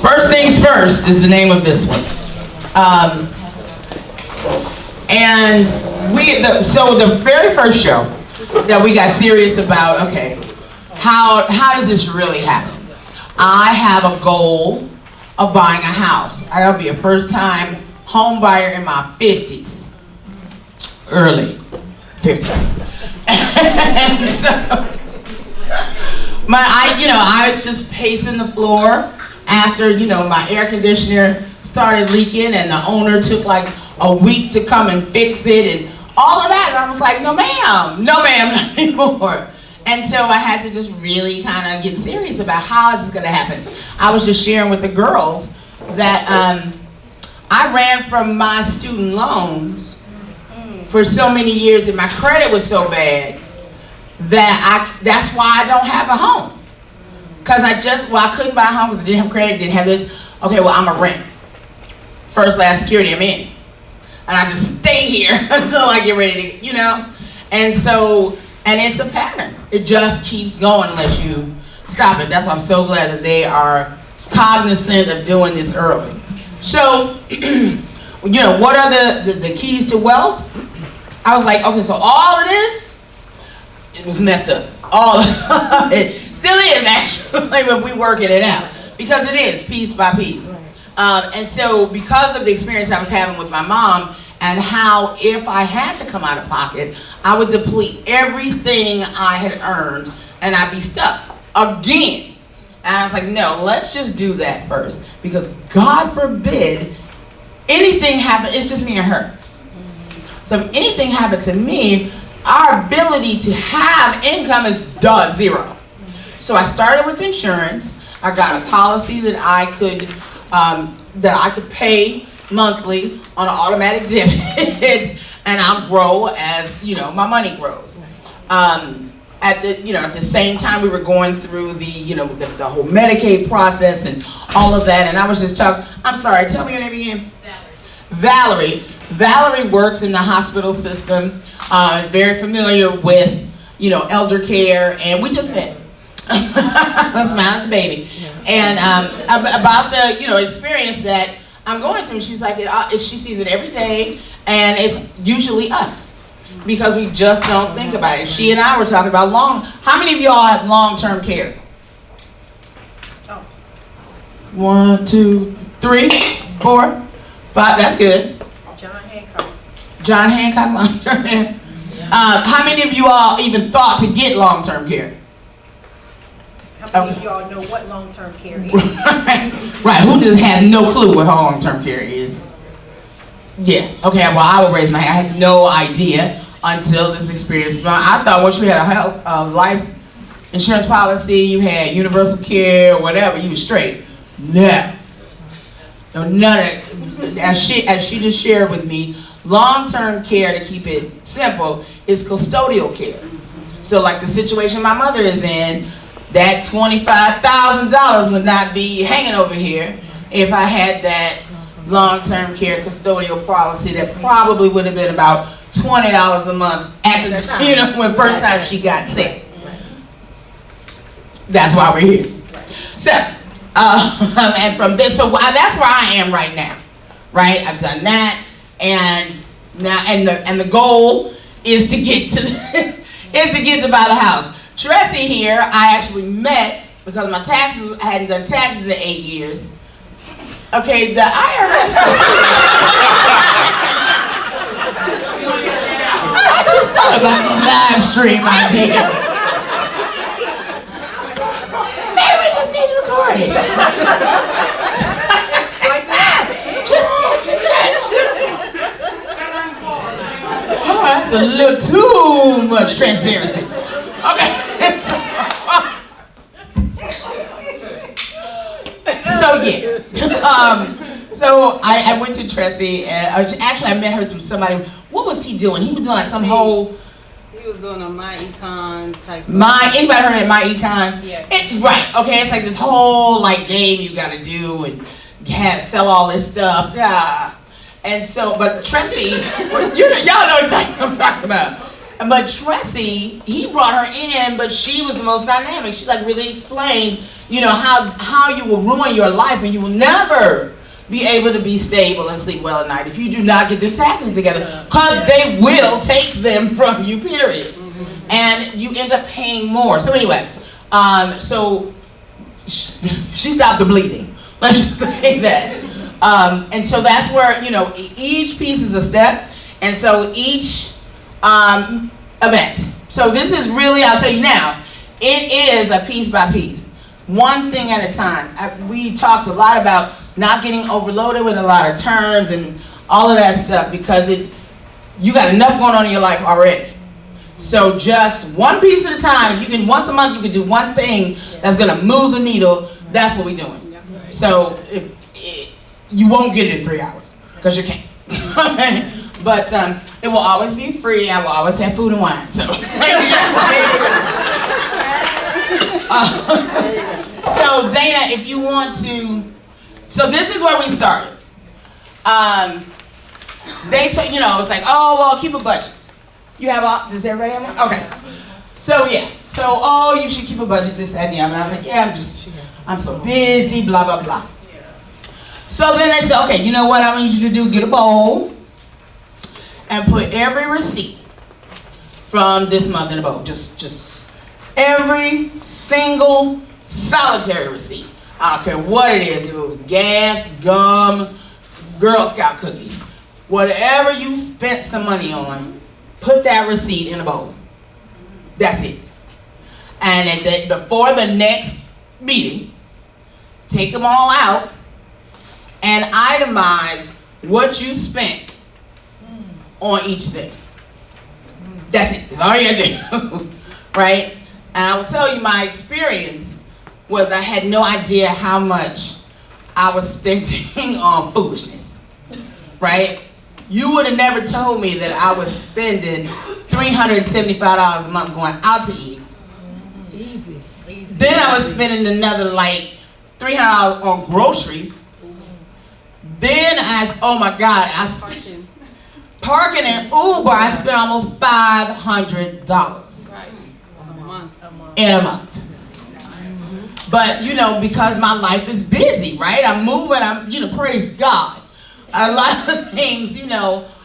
Speaker 1: first things first is the name of this one. So the very first show that we got serious about, okay, how does this really happen? I have a goal of buying a house. I'll be a first-time home buyer in my 50s, early 50s. And so, I was just pacing the floor after, my air conditioner started leaking and the owner took like a week to come and fix it and all of that. And I was like, no ma'am, not anymore. And so I had to just really kind of get serious about how is this going to happen. I was just sharing with the girls that I ran from my student loans for so many years and my credit was so bad that that's why I don't have a home. Because I couldn't buy a home because I didn't have credit, didn't have this. Okay, well, I'm a rent. First, last security, I'm in. And I just stay here until I get ready to, And so, and it's a pattern. It just keeps going unless you stop it. That's why I'm so glad that they are cognizant of doing this early. So, what are the keys to wealth? I was like, okay, so all of this, it was messed up. All of it still is actually, but we working it out. Because it is, piece by piece. And so because of the experience I was having with my mom and how if I had to come out of pocket, I would deplete everything I had earned and I'd be stuck again. And I was like, no, let's just do that first. Because God forbid anything happen, it's just me and her. So if anything happened to me, our ability to have income is zero. So I started with insurance. I got a policy that I could pay monthly on an automatic debit, and I'll grow as my money grows. At the same time, we were going through the whole Medicaid process and all of that, and I was just talking. I'm sorry. Tell me your name again. Valerie. Valerie works in the hospital system. Is very familiar with elder care, and we just met. Smile at the baby. And about the experience that I'm going through, she's like, she sees it every day, and it's usually us because we just don't think about it. She and I were talking about how many of y'all have long-term care? Oh. 1, 2, 3, 4, 5. That's good. John Hancock long-term care. How many of you all even thought to get long-term care?
Speaker 5: How many of y'all know what long-term care is?
Speaker 1: Right, who just has no clue what long-term care is? Yeah, okay, well, I will raise my hand. I had no idea until this experience. I thought once you had a life insurance policy, you had universal care, or whatever, you were straight. No, none of it. As she just shared with me, long-term care, to keep it simple, is custodial care. So like the situation my mother is in, that $25,000 would not be hanging over here if I had that long-term care custodial policy. That probably would have been about $20 a month at the time, when first time she got sick. That's why we're here. So, and from this, so that's where I am right now, right? I've done that, and now, and the goal is to get to buy the house. Tressie here, I actually met because I hadn't done taxes in 8 years. Okay, the IRS. I just thought about this live stream idea. Maybe we just need to record it. Oh, that's a little too much transparency. Okay. So yeah. So I went to Tressie, and actually I met her through somebody. What was he doing? He was doing like some whole.
Speaker 2: He was doing a My Econ type.
Speaker 1: Anybody heard of My Econ?
Speaker 2: Yes.
Speaker 1: Right. Okay. It's like this whole game you got to do and sell all this stuff. Yeah. And so, but Tressie, y'all know exactly what I'm talking about. But Tressie, he brought her in, but she was the most dynamic. She really explained, how you will ruin your life and you will never be able to be stable and sleep well at night if you do not get your taxes together, because they will take them from you, period. And you end up paying more. So anyway, so she stopped the bleeding. Let's just say that. And so that's where, each piece is a step. And so each event. So this is really, I'll tell you now, it is a piece by piece. One thing at a time. We talked a lot about not getting overloaded with a lot of terms and all of that stuff, because you got enough going on in your life already. So just one piece at a time. Once a month you can do one thing that's gonna move the needle. That's what we're doing. So you won't get it in 3 hours, because you can't. But it will always be free. I will always have food and wine. So, so Dana, if you want to, so this is where we started. They took, it's like, oh well, keep a budget. You have all? Does everybody have one? Okay. So yeah. So you should keep a budget. This, that, and the other. And I was like, yeah, I'm so busy. Blah blah blah. So then they said, okay, you know what I want you to do? Get a bowl and put every receipt from this month in a bowl. Just every single solitary receipt. I don't care what it is. If it was gas, gum, Girl Scout cookies, whatever you spent some money on, put that receipt in a bowl. That's it. And before the next meeting, take them all out and itemize what you spent on each thing. That's it. That's all you gotta do. Right? And I will tell you, my experience was I had no idea how much I was spending on foolishness. Right? You would have never told me that I was spending $375 a month going out to eat.
Speaker 2: Easy.
Speaker 1: Then I was spending another like $300 on groceries. Then oh my God, I spent parking and Uber. I spent almost $500 in a month. But you know, because my life is busy, right? I'm moving. Praise God. A lot of things,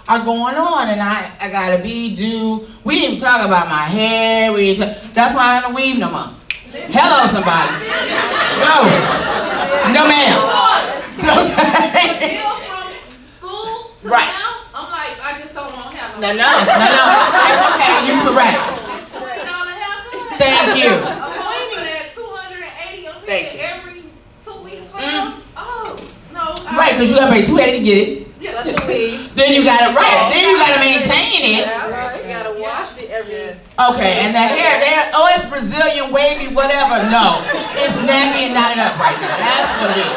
Speaker 1: are going on, and I gotta we didn't even talk about my hair. That's why I don't weave no more. Hello, somebody. No, ma'am.
Speaker 7: Bill from school to
Speaker 1: Right.
Speaker 7: now, I'm like, I just don't want to have
Speaker 1: No. Okay, you're correct.
Speaker 7: $20 haircut.
Speaker 1: Thank you.
Speaker 7: That $280 I'm
Speaker 1: Thank
Speaker 7: paying
Speaker 1: you.
Speaker 7: every 2 weeks for them. Oh, no.
Speaker 1: Right, because you gotta pay $280 to get it.
Speaker 2: That's the weave.
Speaker 1: Then you gotta Then you gotta maintain it.
Speaker 2: You gotta wash it every.
Speaker 1: Okay, and the hair, it's Brazilian, wavy, whatever. No, it's nappy and knotted up right now. That's what it is.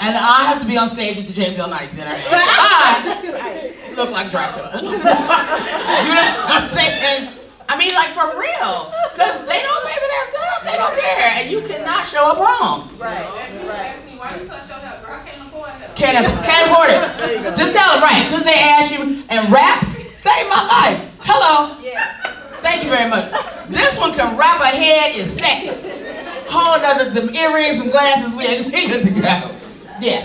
Speaker 1: And I have to be on stage at the James L. Knight Center. And I look like Dracula. You know what I'm saying? I mean, like for real. Because they don't pay for that stuff. They don't care. And you cannot show up wrong.
Speaker 7: Right. And you ask me, why you cut your hair? Girl, I can't afford that.
Speaker 1: Can't afford it. Just tell them, right. As soon as they ask you, and raps, saved my life. Hello.
Speaker 2: Yeah.
Speaker 1: Thank you very much. This one can wrap a head in seconds. Whole nother, the earrings and glasses, we good to go. Yeah.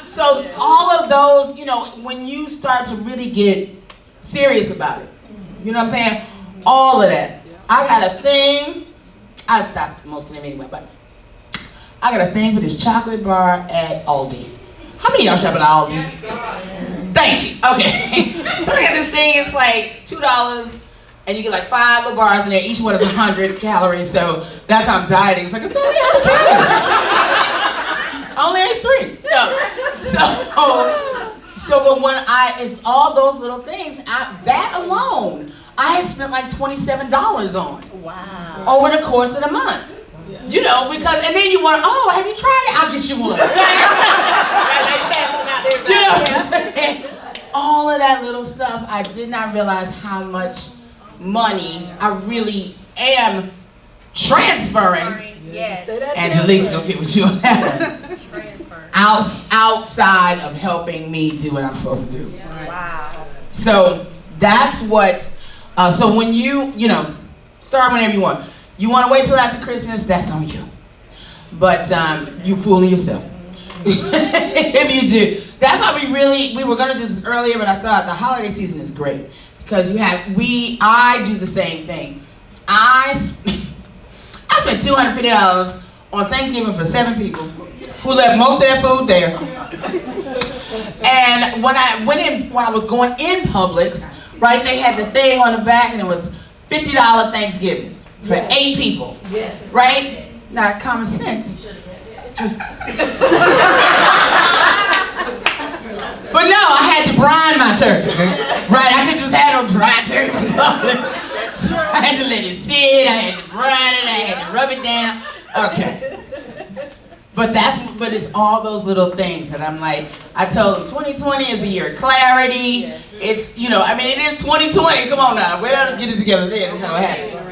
Speaker 1: So all of those, when you start to really get serious about it, you know what I'm saying? All of that. I got a thing. I stopped most of them anyway, but I got a thing for this chocolate bar at Aldi. How many of y'all shop at Aldi? Thank you. Okay. So I got this thing. It's like $2, and you get like 5 little bars in there. Each one is 100 calories. So that's how I'm dieting. It's like it's only 100 calories. Only ate 3. No. So when it's all those little things. That alone, I had spent like $27 on.
Speaker 2: Wow.
Speaker 1: Over the course of the month. Because, and then you want, have you tried it? I'll get you one. All of that little stuff, I did not realize how much money I really am transferring.
Speaker 2: Yes.
Speaker 1: Angelique's gonna get what you have. Outside of helping me do what I'm supposed to do.
Speaker 2: Wow.
Speaker 1: So that's what, so when you start whenever you want. You want to wait till after Christmas, that's on you. But you fooling yourself. If you do. That's why we were going to do this earlier, but I thought the holiday season is great. Because I do the same thing. I spent $250 on Thanksgiving for 7 people who left most of their food there. And when I was going in Publix, right, they had the thing on the back and it was $50 Thanksgiving. For 8 people, right? Not common sense. Just. But no, I had to brine my turkey, right? I could just have no dry turkey. I had to let it sit. I had to brine it. I had to rub it down. Okay. But it's all those little things that I'm like. I told them 2020 is the year of clarity. It's it is 2020. Come on now, we'll get it together then. That's how it happened.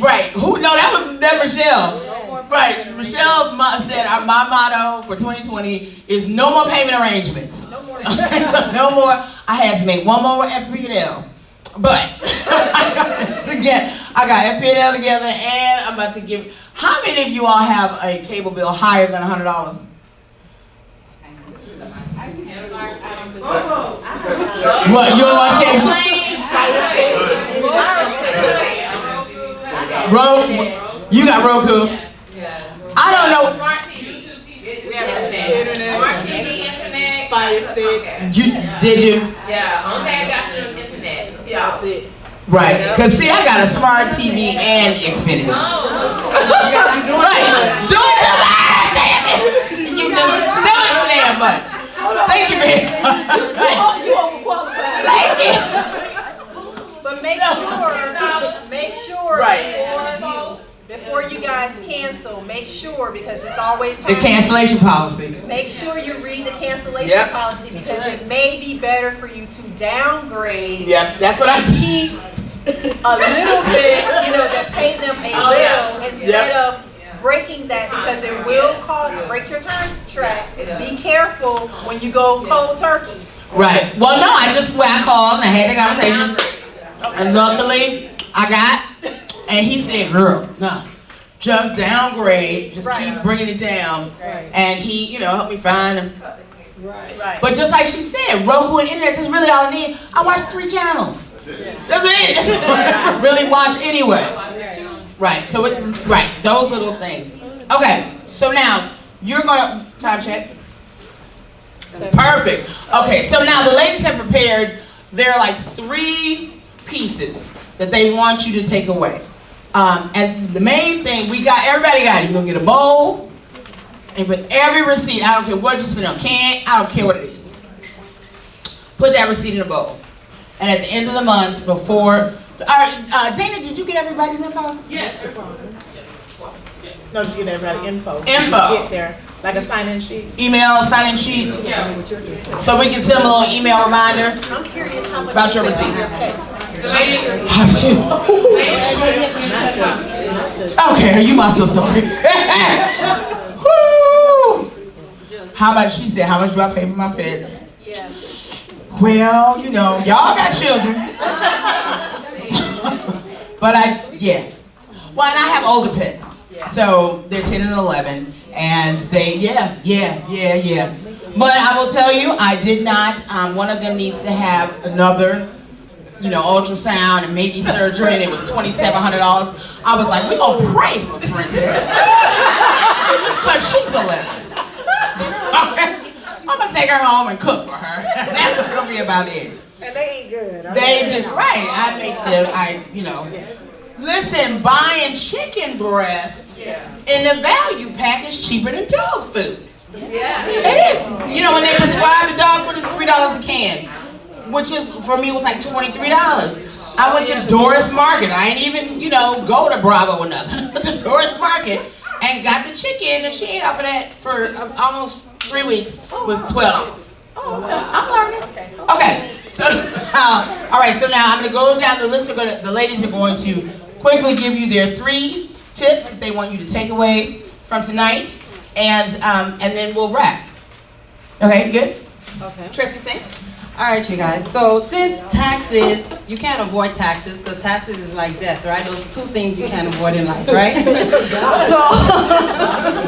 Speaker 1: Right. That was Michelle. Right. Michelle's said my motto for 2020 is no more payment arrangements. No more. So no more. I had to make one more FP&L. But I got FP&L together and I'm about to give. How many of you all have a cable bill higher than $100? What? You don't watch cable? You got Roku? I don't know.
Speaker 6: Smart TV, YouTube TV. We have internet. Smart TV, internet.
Speaker 2: Fire stick.
Speaker 1: Did you?
Speaker 6: Yeah, only I got the internet. Yeah,
Speaker 1: Right, because see, I got a smart TV and Xfinity. Right, do it to me, damn it. You just do it too damn much. Thank you, man.
Speaker 4: You overqualified.
Speaker 1: Thank you.
Speaker 12: But make sure
Speaker 1: Right.
Speaker 12: before you guys cancel, make sure, because it's always
Speaker 1: The cancellation policy.
Speaker 12: Make sure you read the cancellation policy, because it may be better for you to downgrade.
Speaker 1: Yep, that's what I
Speaker 12: keep a little bit, that pay them a little instead of breaking that, because it will break your contract. Be careful when you go cold turkey.
Speaker 1: Right. Well, no, I called and I had the conversation, and luckily I got, and he said, "Girl, no, just downgrade, just keep bringing it down," and he, helped me find him.
Speaker 12: Right.
Speaker 1: But just like she said, Roku and internet, that's really all I need. I watch 3 channels. That's it. Really watch anyway. Right. So it's those little things. Okay. So now you're gonna time check. Perfect. Okay. So now the ladies have prepared. There are like 3 pieces that they want you to take away. And the main thing everybody got it. You're gonna get a bowl and put every receipt. I don't care what you spend on I don't care what it is. Put that receipt in a bowl. And at the end of the month, before, Dana, did you get everybody's info?
Speaker 11: Yes.
Speaker 3: No, did you get everybody info?
Speaker 1: Info.
Speaker 3: Get there, like a sign-in sheet.
Speaker 1: Email, sign-in sheet.
Speaker 11: Yeah.
Speaker 1: So we can send them a little email reminder
Speaker 12: I'm curious how much
Speaker 1: about your receipts. Okay, you my sister. Woo! How much, she said, how much do I pay for my pets?
Speaker 12: Yes.
Speaker 1: Well, y'all got children. But Well, and I have older pets. So they're 10 and 11. And they, But I will tell you, I did not, one of them needs to have another, ultrasound and maybe surgery, and it was $2,700. I was like, we're going to pray for Princess. Because she's 11. Okay. I'm going to take her home and cook for her. That's going to be about it.
Speaker 3: And they eat good.
Speaker 1: They did, right. I make them, Listen, buying chicken breast in the value pack is cheaper than dog food.
Speaker 12: Yeah.
Speaker 1: It is. When they prescribe the dog food, it's $3 a can, which is, for me, was like $23. I went to Doris Market. I ain't even, go to Bravo or nothing. But the Doris Market and got the chicken, and she ate off of that for almost 3 weeks. Was $12. Oh, I'm learning. Okay. So, all right. So now I'm gonna go down the list. The ladies are going to quickly give you their 3 tips that they want you to take away from tonight, and then we'll wrap. Okay, good?
Speaker 2: Okay.
Speaker 1: Tracy Saints?
Speaker 2: All right, you guys. So since taxes, you can't avoid taxes, because taxes is like death, right? Those are 2 things you can't avoid in life, right?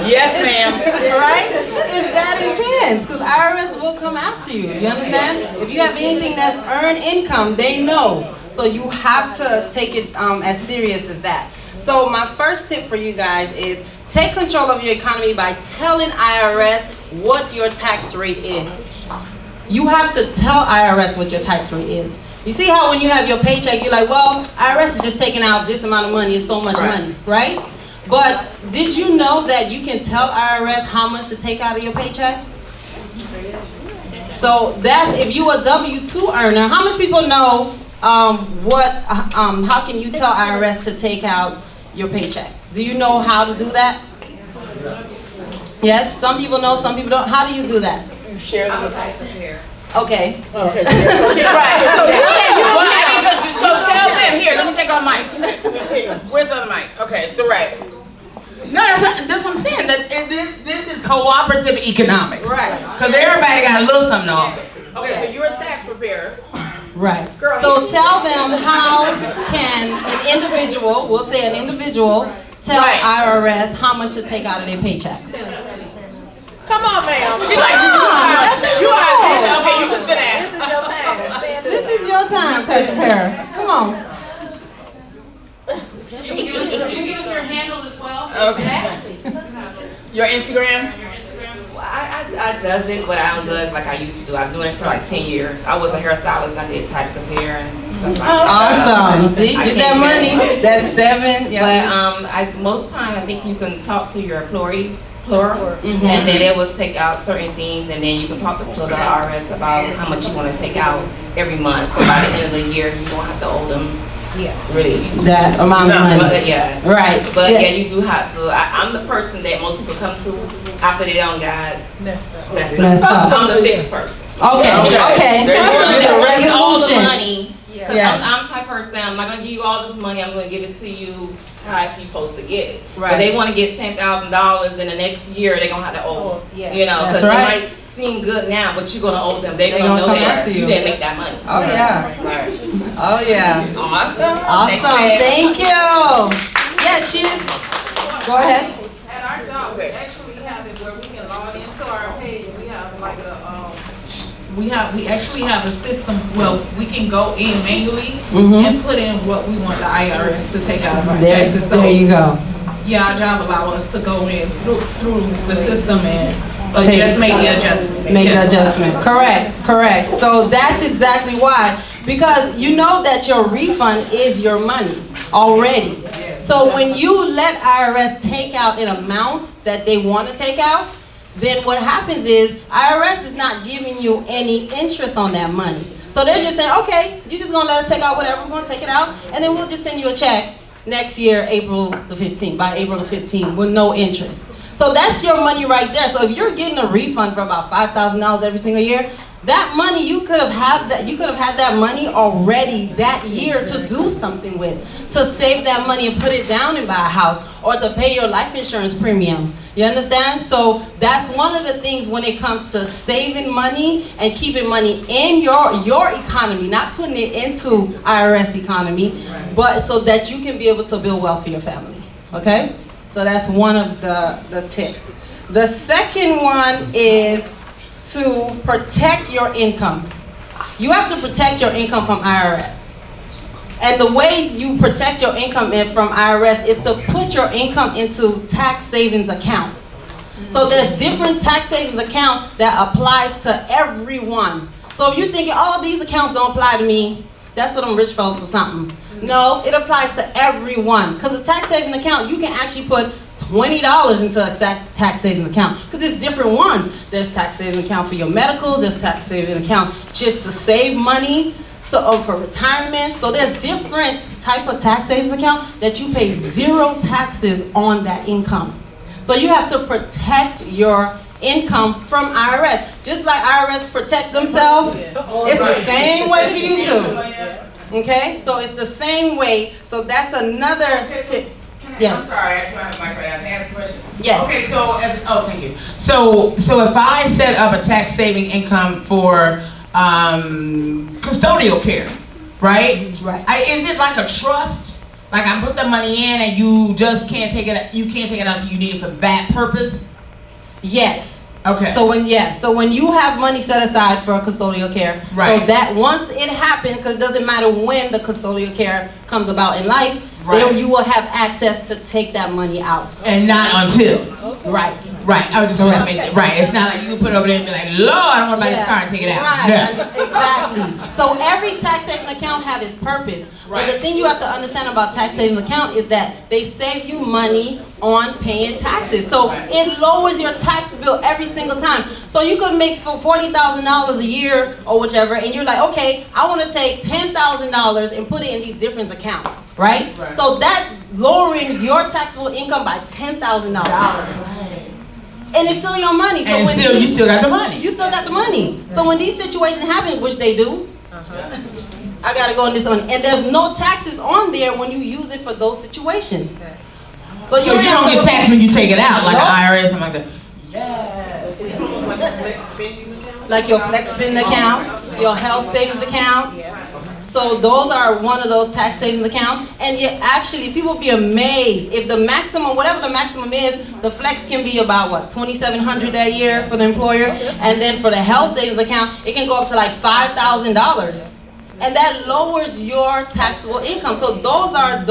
Speaker 1: Yes, ma'am.
Speaker 2: Right? It's that intense, because IRS will come after you. You understand? If you have anything that's earned income, they know. So you have to take it as serious as that. So my first tip for you guys is take control of your economy by telling IRS what your tax rate is. You have to tell IRS what your tax rate is. You see how when you have your paycheck, you're like, well, IRS is just taking out this amount of money, it's so much money, right? But did you know that you can tell IRS how much to take out of your paychecks? So that's, if you a W-2 earner, how much people know how can you tell IRS to take out your paycheck? Do you know how to do that? Yes, some people know, some people don't. How do you do that?
Speaker 1: You share them with
Speaker 12: tax preparer.
Speaker 2: Okay.
Speaker 1: Okay. Right. So tell them, here, let me take on mic. Where's the other mic? Okay, so right. No, that's what I'm saying. This is cooperative economics.
Speaker 2: Right.
Speaker 1: Because everybody got a little something off it. Okay, so you're a tax preparer.
Speaker 2: Right. So tell them how can an individual, we'll say an individual, tell IRS how much to take out of their paychecks.
Speaker 1: Come on, ma'am. She's like, you can sit down.
Speaker 2: This is your time, tax preparer. Come on.
Speaker 11: Can you give us your handle as well?
Speaker 1: Okay. Your Instagram?
Speaker 6: I does it, but I don't do it like I used to do. I've been doing it for like 10 years. I was a hairstylist. I did tax preparing.
Speaker 13: stuff like
Speaker 2: Awesome. See,
Speaker 13: I
Speaker 2: get
Speaker 13: can't
Speaker 2: that money.
Speaker 13: get it.
Speaker 2: That's 7.
Speaker 13: But most time I think you can talk to your employer,
Speaker 2: Mhm.
Speaker 13: and then they will take out certain things, and then you can talk to the IRS about how much you want to take out every month. So by the end of the year, you don't have to owe them. Really.
Speaker 2: That amount of money.
Speaker 13: But, yeah.
Speaker 2: Right.
Speaker 13: But yeah, you do have to. I'm the person that most people come to after they don't got messed up. I'm the fixed person.
Speaker 2: Okay.
Speaker 13: You're the resolution. All the
Speaker 2: resolution.
Speaker 13: money. Because I'm the type of person, I'm not going to give you all this money, I'm going to give it to you how you're supposed to get it.
Speaker 2: Right.
Speaker 13: But they want to get $10,000 in the next year, they're going to have to owe. You know, because
Speaker 2: right.
Speaker 13: it might seem good now, but you're going to owe them. They're going to know
Speaker 2: come
Speaker 13: that
Speaker 2: after you.
Speaker 13: didn't make that money.
Speaker 2: Oh yeah. Oh yeah.
Speaker 1: Awesome.
Speaker 2: Thank you. Yeah, she's. Go ahead.
Speaker 7: At our job, we actually have it where we can log into our page and we have like we actually have a system, well, we can go in manually and put in what we want the IRS to take out of our taxes. So
Speaker 2: there you go.
Speaker 7: yeah, our job allows us to go in through the system and
Speaker 2: Take-
Speaker 7: just make the adjustment.
Speaker 2: Make the adjustment. Correct. So that's exactly why. Because you know that your refund is your money already. So when you let IRS take out an amount that they want to take out, then what happens is IRS is not giving you any interest on that money. So they're just saying, okay, you're just going to let us take out whatever, we're going to take it out, and then we'll just send you a check next year, April the 15th, by April the 15th, with no interest. So that's your money right there. So if you're getting a refund for about $5,000 every single year, that money you could have had that money already that year to do something with, to save that money and put it down and buy a house, or to pay your life insurance premium. You understand? So that's one of the things when it comes to saving money and keeping money in your economy, not putting it into IRS economy, but so that you can be able to build wealth for your family. Okay? So that's one of the tips. The second one is to protect your income. You have to protect your income from IRS. And the way you protect your income from IRS is to put your income into tax savings accounts. So there's different tax savings accounts that applies to everyone. So if you're thinking, oh, these accounts don't apply to me, that's for them rich folks or something. No, it applies to everyone. Because a tax savings account, you can actually put $20 into a tax savings account, because there's different ones. There's tax savings account for your medicals, there's tax savings account just to save money, so for retirement. So there's different type of tax savings account that you pay 0 taxes on that income. So you have to protect your income from IRS. Just like IRS protect themselves, it's the same way for you too. Okay, so it's the same way. So that's another tip. Yes.
Speaker 1: I'm sorry, I just have my mic right now. Can I ask a question?
Speaker 2: Yes.
Speaker 1: Okay, thank you. So if I set up a tax saving income for custodial care, right?
Speaker 2: Right.
Speaker 1: Is it like a trust? Like I put the money in and you just can't take it. You can't take it out until you need it for that purpose.
Speaker 2: Yes.
Speaker 1: Okay.
Speaker 2: So when you have money set aside for custodial care,
Speaker 1: right.
Speaker 2: So that once it happens, because it doesn't matter when the custodial care comes about in life,
Speaker 1: right.
Speaker 2: Then you will have access to take that money out.
Speaker 1: And not until.
Speaker 2: Right.
Speaker 1: Right. I just want to make it right. It's not like you can put it over there and be like, Lord, I don't want to buy this car and take it out.
Speaker 2: Right.
Speaker 1: No.
Speaker 2: Exactly. So every tax savings account has its purpose.
Speaker 1: Right.
Speaker 2: But the thing you have to understand about tax savings account is that they save you money on paying taxes. So it lowers your tax bill every single time. So you could make $40,000 a year or whichever, and you're like, okay, I want to take $10,000 and put it in these different accounts, right? So that's lowering your taxable income by $10,000. And it's still your money. So
Speaker 1: and
Speaker 2: when
Speaker 1: you still got the money.
Speaker 2: You still got the money. So when these situations happen, which they do, I gotta go on this one. And there's no taxes on there when you use it for those situations. So you don't
Speaker 1: get taxed when you take it out, like an IRS, something like that.
Speaker 2: Like your flex spending account, your health savings account. So those are one of those tax savings accounts. And you actually, people be amazed if the maximum, whatever the maximum is, the flex can be about what, $2,700 that year for the employer, and then for the health savings account, it can go up to like $5,000, and that lowers your taxable income. So those are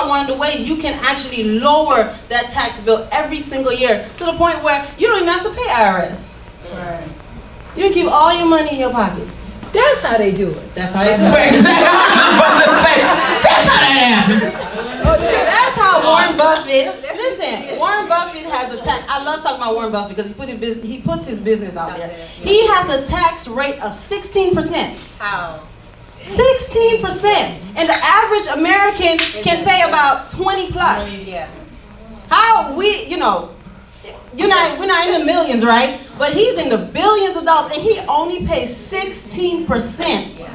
Speaker 2: one of the ways you can actually lower that tax bill every single year to the point where you don't even have to pay IRS. Right. You can keep all your money in your pocket.
Speaker 4: That's how they do it.
Speaker 2: That's how they do it.
Speaker 1: That's how that happens.
Speaker 2: That's how Warren Buffett. Listen, Warren Buffett has a tax. I love talking about Warren Buffett because he puts his business out there. He has a tax rate of 16%.
Speaker 12: How?
Speaker 2: 16%, and the average American can pay about 20 plus.
Speaker 12: Yeah.
Speaker 2: How we're not in the millions, right? But he's in the billions of dollars, and he only pays 16%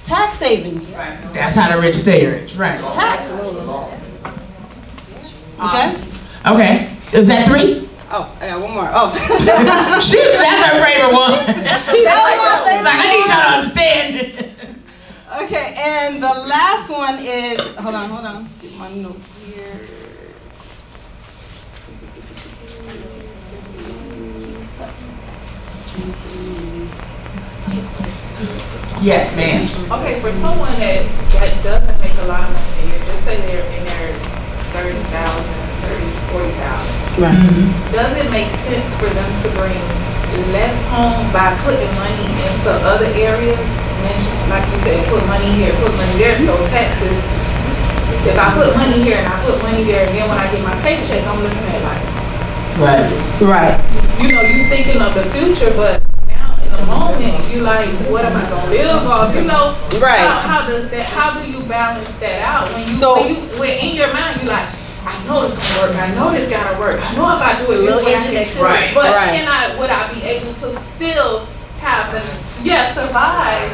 Speaker 2: tax savings.
Speaker 1: That's how the rich stay rich, right?
Speaker 2: Tax. Okay.
Speaker 1: Okay. Is that 3?
Speaker 2: Oh, I got one more. Oh.
Speaker 1: That's her favorite one.
Speaker 2: That was my favorite
Speaker 1: Like, I need y'all to understand.
Speaker 2: Okay, and the last one is, hold on. Get my note here.
Speaker 1: Yes, ma'am.
Speaker 7: Okay, for someone that doesn't make a lot of money a year, just say they're in their 30,000, 40,000.
Speaker 2: Right.
Speaker 7: Does it make sense for them to bring less home by putting money into other areas? Like you said, put money here, put money there. So taxes, if I put money here and I put money there, and then when I get my paycheck, I'm looking at like,
Speaker 2: Right.
Speaker 7: you know, you thinking of the future, but now in the moment, you like, what am I gonna live off? You know,
Speaker 2: Right.
Speaker 7: How do you balance that out when when in your mind you like, I know it's gonna work. I know this gotta work. I know if I do it this way, I can do it.
Speaker 1: Right.
Speaker 7: But would I be able to still have survive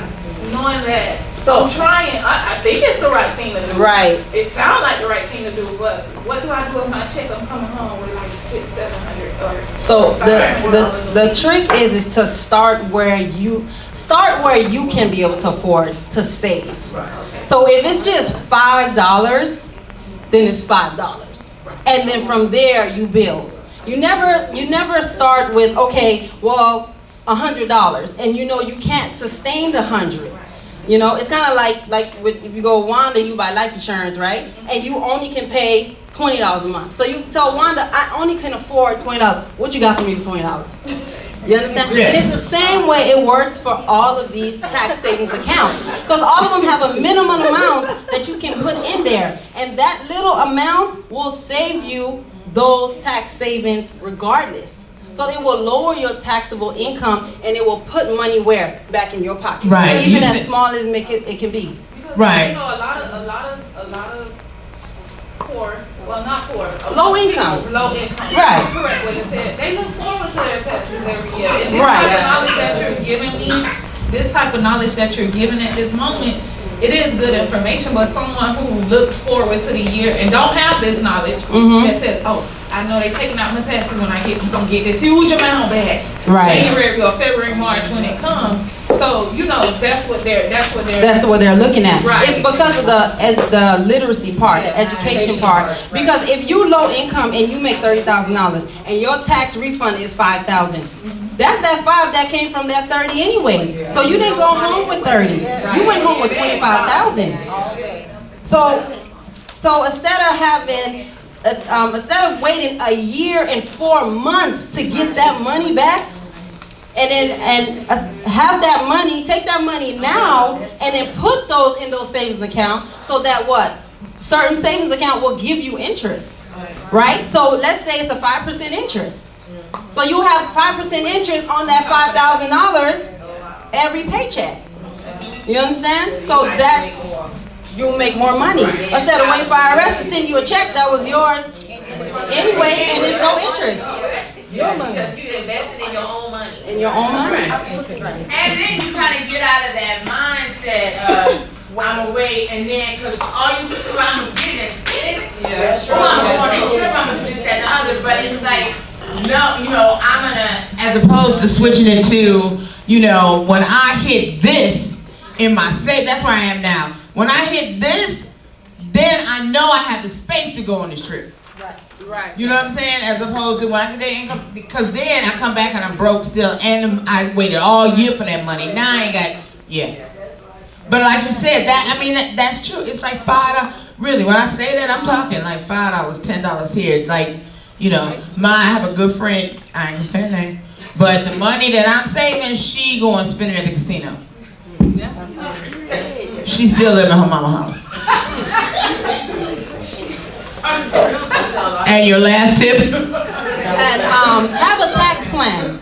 Speaker 7: knowing that? So I'm trying. I think it's the right thing to do.
Speaker 2: Right.
Speaker 7: It sounds like the right thing to do, but what do I do with my check? I'm coming home with like $600-700 or
Speaker 2: So
Speaker 7: $500.
Speaker 2: the trick is to start where you can be able to afford to save. So if it's just $5, then it's $5, and then from there you build. You never start with $100, and you know you can't sustain the 100. You know, it's kind of like if you go Wanda, you buy life insurance, right? And you only can pay $20 a month. So you tell Wanda, I only can afford $20. What you got for me for $20? You understand?
Speaker 1: Yes.
Speaker 2: And it's the same way it works for all of these tax savings accounts. Because all of them have a minimum amount that you can put in there. And that little amount will save you those tax savings regardless. So it will lower your taxable income, and it will put money where? Back in your pocket.
Speaker 1: Right.
Speaker 2: Even as small as it can be.
Speaker 7: Because,
Speaker 1: Right.
Speaker 7: You know, a lot of poor, well not poor,
Speaker 2: Low income.
Speaker 7: low income.
Speaker 2: Right.
Speaker 7: Correct way to say it. They look forward to their taxes every year. And this
Speaker 2: Right.
Speaker 7: type of knowledge that you're giving me, this type of knowledge that you're giving at this moment, it is good information, but someone who looks forward to the year and don't have this knowledge that says, oh, I know they taking out my taxes when I'm gonna get this huge amount back.
Speaker 2: Right.
Speaker 7: January or February, March when it comes. So, you know, that's what they're
Speaker 2: looking at.
Speaker 7: Right.
Speaker 2: It's because of the literacy part, the education part. Because if you low income and you make $30,000 and your tax refund is $5,000, that's that 5 that came from that 30 anyways. So you didn't go home with 30. You went home with 25,000. So instead of waiting a year and 4 months to get that money back, and have that money, take that money now, and then put those in those savings accounts, so that certain savings account will give you interest, right? So let's say it's a 5% interest. So you have 5% interest on that $5,000 every paycheck. You understand? So that's, you'll make more money. Instead of waiting for IRS to send you a check that was yours anyway, and there's no interest.
Speaker 8: Your money. Because you invested in your own money.
Speaker 2: In your own money.
Speaker 1: And then you kind of get out of that mindset of, I'm gonna wait, and then, because all you do, I'm gonna get it and spend it.
Speaker 7: Yeah,
Speaker 1: Or I'm gonna go on a trip, I'm gonna do this, that, and the other. But it's like, no, you know, I'm gonna, as opposed to switching it to, you know, when I hit this in my safe, that's where I am now. When I hit this, then I know I have the space to go on this trip.
Speaker 2: Right.
Speaker 1: You know what I'm saying? As opposed to when I get that income, because then I come back and I'm broke still, and I waited all year for that money. Now I ain't got, But like you said, that's true. It's like $5. Really, when I say that, I'm talking like $5, $10 here. Like, you know, I have a good friend. I ain't gonna say her name, But the money that I'm saving, she going to spend it at the casino. She still live in her mama's house. And your last tip?
Speaker 2: And have a tax plan.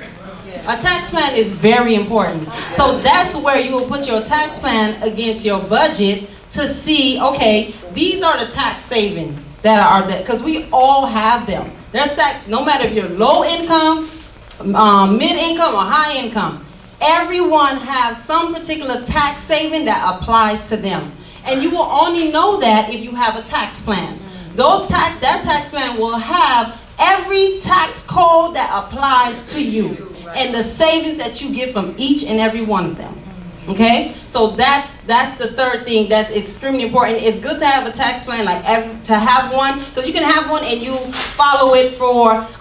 Speaker 2: A tax plan is very important. So that's where you will put your tax plan against your budget to see, okay, these are the tax savings that are there, because we all have them. There's tax, no matter if you're low income, mid-income, or high income, everyone has some particular tax saving that applies to them. And you will only know that if you have a tax plan. That tax plan will have every tax code that applies to you and the savings that you get from each and every one of them. Okay, so that's the third thing that's extremely important. It's good to have a tax plan, to have one, because you can have one and you follow it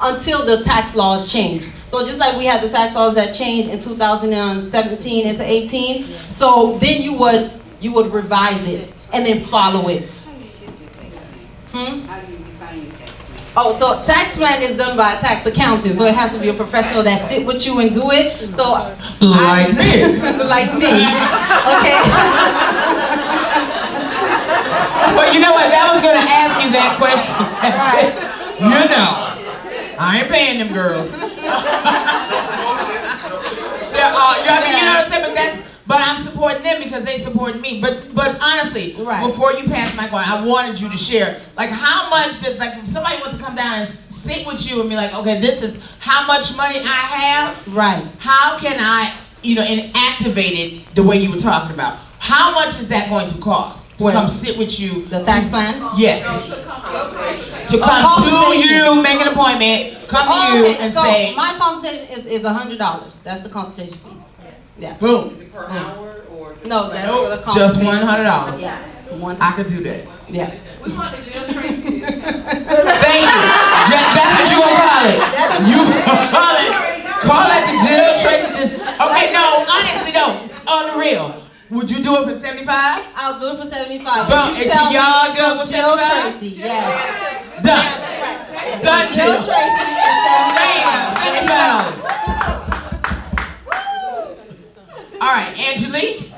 Speaker 2: until the tax laws change. So just like we had the tax laws that changed in 2017 into 18, so then you would revise it and then follow it. Oh, so tax plan is done by a tax accountant, so it has to be a professional that sit with you and do it. So
Speaker 1: like me.
Speaker 2: Like me. Okay.
Speaker 1: But you know what? I was gonna ask you that question.
Speaker 2: Right.
Speaker 1: You know, I ain't paying them girls. You know what I'm saying? But I'm supporting them because they supported me. But honestly, before you pass my question, I wanted you to share, like, how much does, like, if somebody wants to come down and sit with you and be like, okay, this is how much money I have.
Speaker 2: Right.
Speaker 1: How can I, and activate it the way you were talking about? How much is that going to cost to come sit with you?
Speaker 2: The tax plan?
Speaker 1: Yes. To come to you, make an appointment, come to you and say.
Speaker 2: My consultation is $100. That's the consultation fee. Yeah.
Speaker 1: Boom.
Speaker 11: Is it per hour or?
Speaker 2: No, that's for the
Speaker 1: just
Speaker 2: consultation.
Speaker 1: $100.
Speaker 2: Yes.
Speaker 1: I could do that.
Speaker 2: Yeah.
Speaker 7: We want the Jill Tracy.
Speaker 1: Thank you. That's what you gonna call it. You gonna call it. Call it the Jill Tracy. Okay, no, honestly though, on the real, would you do it for 75?
Speaker 2: I'll do it for 75.
Speaker 1: But if y'all do it for
Speaker 2: Jill
Speaker 1: 75?
Speaker 2: Tracy, yes.
Speaker 1: Done. Done.
Speaker 2: Jill Tracy is $75.
Speaker 1: $75. All right, Angelique.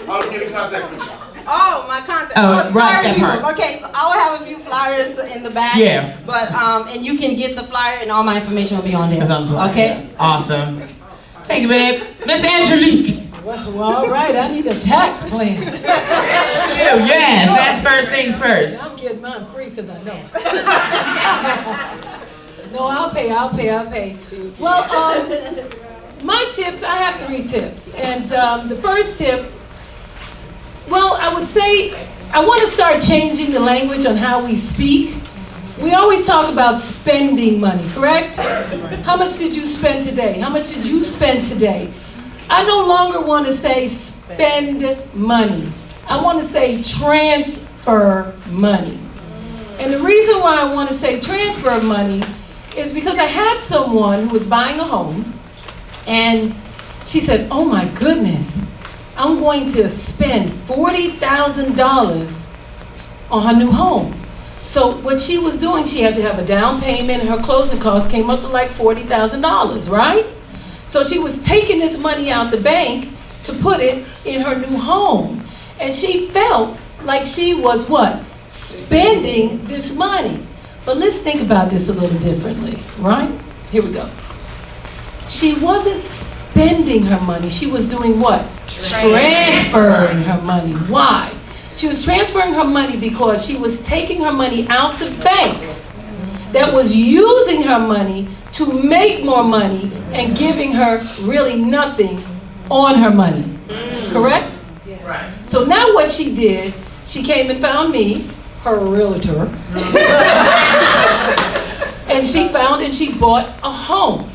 Speaker 14: How to get in contact with you?
Speaker 2: Oh, my contact.
Speaker 1: Oh, right,
Speaker 2: sorry,
Speaker 1: that
Speaker 2: people.
Speaker 1: part.
Speaker 2: Okay, so I will have a few flyers in the back.
Speaker 1: Yeah.
Speaker 2: But and you can get the flyer and all my information will be on there. Okay.
Speaker 1: Awesome. Thank you, babe. Miss Angelique.
Speaker 4: Well, all right, I need a tax plan.
Speaker 1: Yes, that's first things first.
Speaker 4: I'm getting mine free because I know. No, I'll pay. Well, my tips, I have 3 tips. And the first tip, well, I would say I want to start changing the language on how we speak. We always talk about spending money, correct? How much did you spend today? How much did you spend today? I no longer want to say spend money. I want to say transfer money. And the reason why I want to say transfer money is because I had someone who was buying a home and she said, oh my goodness, I'm going to spend $40,000 on her new home. So what she was doing, she had to have a down payment and her closing costs came up to like $40,000, right? So she was taking this money out the bank to put it in her new home. And she felt like she was what? Spending this money. But let's think about this a little differently, right? Here we go. She wasn't spending her money. She was doing what? Transferring her money. Why? She was transferring her money because she was taking her money out the bank that was using her money to make more money and giving her really nothing on her money. Correct?
Speaker 11: Right.
Speaker 4: So now what she did, she came and found me, her realtor, and she found and she bought a home.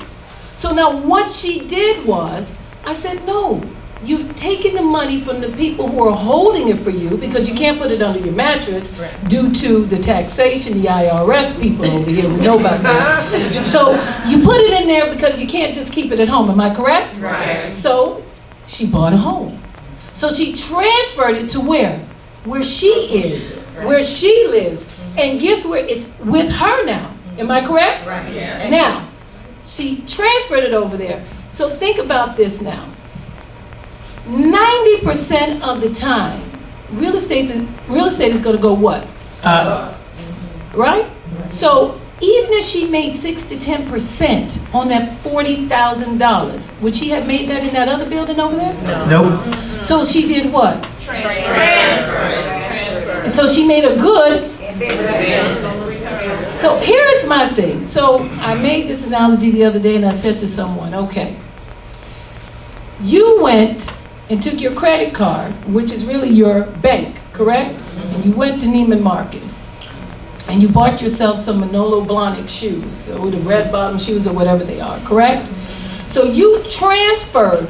Speaker 4: So now what she did was, I said, no, you've taken the money from the people who are holding it for you because you can't put it under your mattress due to the taxation, the IRS people over here, we know about that. So you put it in there because you can't just keep it at home, am I correct?
Speaker 11: Right.
Speaker 4: So she bought a home. So she transferred it to where? Where she is, where she lives. And guess where? It's with her now. Am I correct?
Speaker 12: Right.
Speaker 1: Yeah.
Speaker 4: Now, she transferred it over there. So think about this now. 90% of the time, real estate is going to go what? Right? So even if she made 6 to 10% on that $40,000, would she have made that in that other building over there?
Speaker 15: Nope.
Speaker 4: So she did what?
Speaker 7: Transfer.
Speaker 4: So she made a good. So here is my thing. So I made this analogy the other day and I said to someone, okay, you went and took your credit card, which is really your bank, correct? And you went to Neiman Marcus and you bought yourself some Manolo Blahnik shoes, or the red bottom shoes or whatever they are, correct? So you transferred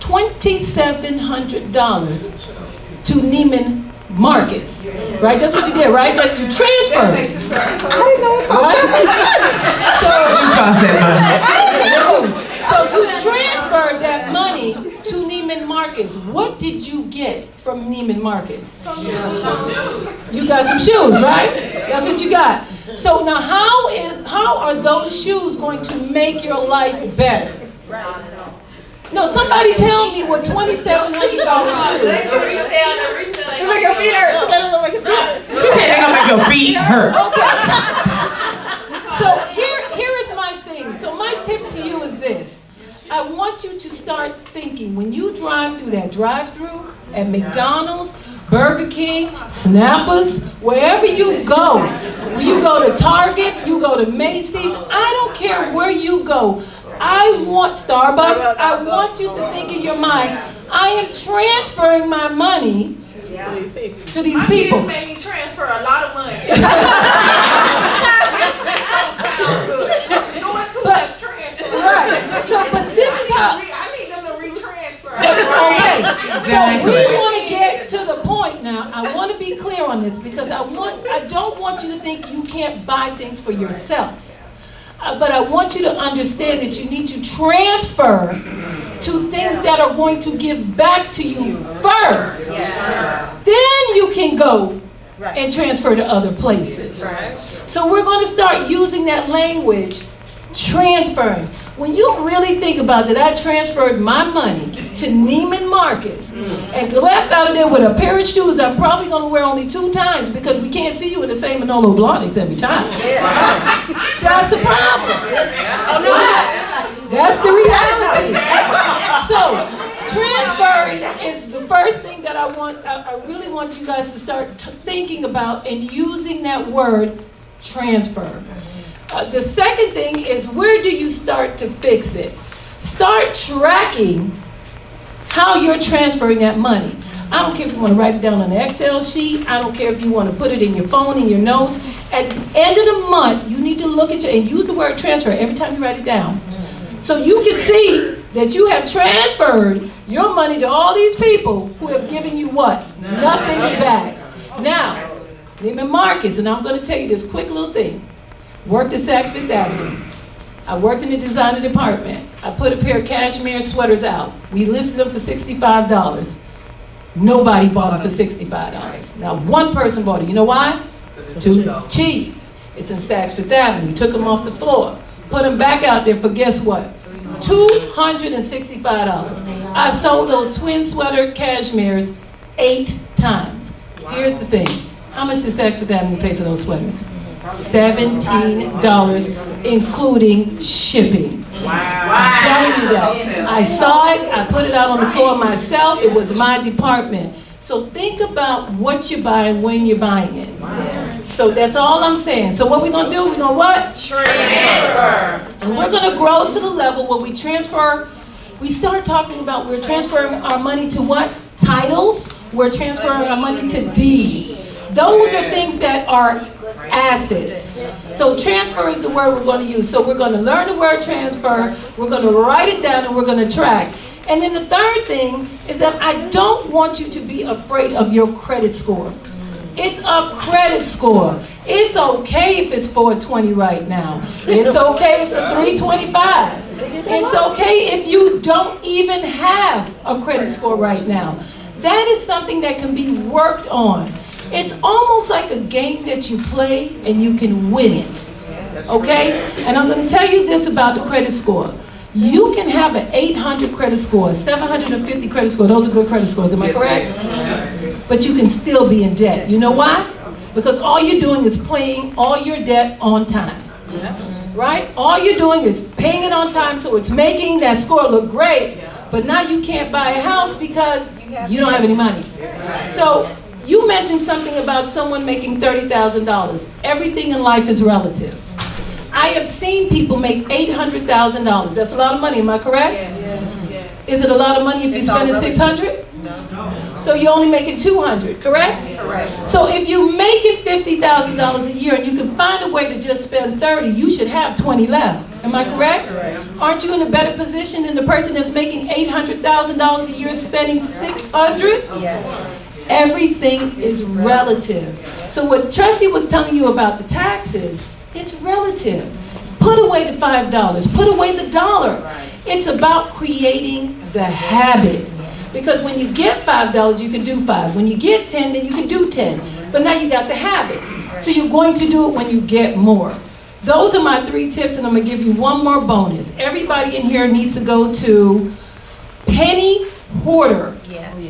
Speaker 4: $2,700 to Neiman Marcus, right? That's what you did, right? That you transferred. I didn't know it cost So you transferred that money to Neiman Marcus. What did you get from Neiman Marcus? You got some shoes, right? That's what you got. So now how are those shoes going to make your life better? No, somebody tell me what $2,700 shoes.
Speaker 3: Make your feet hurt.
Speaker 1: She said they're gonna make your feet hurt.
Speaker 4: Okay. So here is my thing. So my tip to you is this. I want you to start thinking when you drive through that drive-through at McDonald's, Burger King, Snappers, wherever you go. When you go to Target, you go to Macy's, I don't care where you go. I want Starbucks. I want you to think in your mind, I am transferring my money to these people.
Speaker 7: My kids made me transfer a lot of money. Doing too much transfer.
Speaker 4: Right. So, but this is how.
Speaker 7: I need them to retransfer.
Speaker 4: Okay. So we want to get to the point now. I want to be clear on this because I don't want you to think you can't buy things for yourself. But I want you to understand that you need to transfer to things that are going to give back to you first. Then you can go and transfer to other places. So we're going to start using that language, transferring. When you really think about that, I transferred my money to Neiman Marcus and left out of there with a pair of shoes I'm probably going to wear only 2 times because we can't see you in the same Manolo Blahniks every time. That's the problem. That's the reality. So, transferring is the first thing that I really want you guys to start thinking about and using that word, transfer. The second thing is, where do you start to fix it? Start tracking how you're transferring that money. I don't care if you want to write it down on an Excel sheet. I don't care if you want to put it in your phone, in your notes. At the end of the month, you need to look at and use the word transfer every time you write it down. So you can see that you have transferred your money to all these people who have given you what? Nothing back. Now, Neiman Marcus, and I'm going to tell you this quick little thing. Worked at Saks Fifth Avenue. I worked in the designer department. I put a pair of cashmere sweaters out. We listed them for $65. Nobody bought them for $65. Now one person bought it. You know why? Too cheap. It's in Saks Fifth Avenue. Took them off the floor. Put them back out there for guess what? $265. I sold those twin sweater cashmeres 8 times. Here's the thing. How much did Saks Fifth Avenue pay for those sweaters? $17, including shipping. I'm telling you that. I saw it, I put it out on the floor myself, it was my department. So think about what you're buying, when you're buying it. So that's all I'm saying. So what we're going to do, we're going to what? Transfer. And we're going to grow to the level where we transfer, we start talking about we're transferring our money to what? Titles. We're transferring our money to deeds. Those are things that are assets. So transfer is the word we're going to use. So we're going to learn the word transfer, we're going to write it down, and we're going to track. And then the third thing is that I don't want you to be afraid of your credit score. It's a credit score. It's okay if it's 420 right now. It's okay if it's a 325. It's okay if you don't even have a credit score right now. That is something that can be worked on. It's almost like a game that you play and you can win it. Okay? And I'm going to tell you this about the credit score. You can have an 800 credit score, 750 credit score. Those are good credit scores, am I correct? But you can still be in debt. You know why? Because all you're doing is paying all your debt on time. Right? All you're doing is paying it on time, so it's making that score look great. But now you can't buy a house because you don't have any money. So you mentioned something about someone making $30,000. Everything in life is relative. I have seen people make $800,000. That's a lot of money, am I correct? Is it a lot of money if you spend it $600? No. So you're only making $200, correct? Correct. So if you're making $50,000 a year and you can find a way to just spend 30, you should have 20 left. Am I correct? Aren't you in a better position than the person that's making $800,000 a year spending $600? Yes. Everything is relative. So what Tressie was telling you about the taxes, it's relative. Put away the $5, put away the $1. It's about creating the habit. Because when you get $5, you can do 5. When you get 10, then you can do 10. But now you got the habit. So you're going to do it when you get more. Those are my 3 tips, and I'm going to give you one more bonus. Everybody in here needs to go to Penny Hoarder.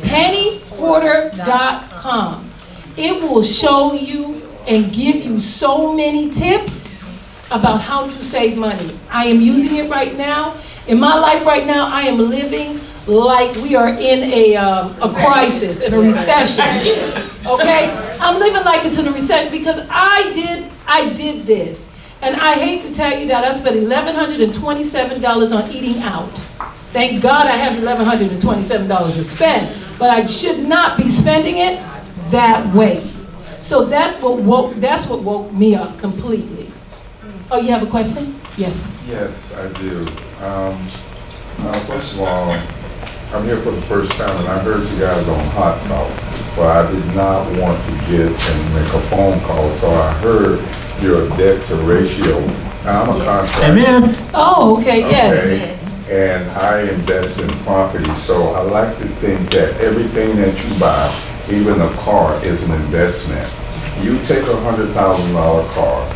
Speaker 4: pennyhoarder.com. It will show you and give you so many tips about how to save money. I am using it right now. In my life right now, I am living like we are in a crisis, in a recession. Okay? I'm living like it's in a recession because I did this. And I hate to tell you that I spent $1,127 on eating out. Thank God I have $1,127 to spend, but I should not be spending it that way. So that's what woke me up completely. Oh, you have a question? Yes.
Speaker 15: Yes, I do. First of all, I'm here for the first time, and I heard you guys on Hot Talk, but I did not want to get and make a phone call, so I heard your debt to ratio. Now, I'm a contractor. Amen.
Speaker 4: Oh, okay, yes.
Speaker 15: And I invest in property, so I like to think that everything that you buy, even a car, is an investment. You take a $100,000 car,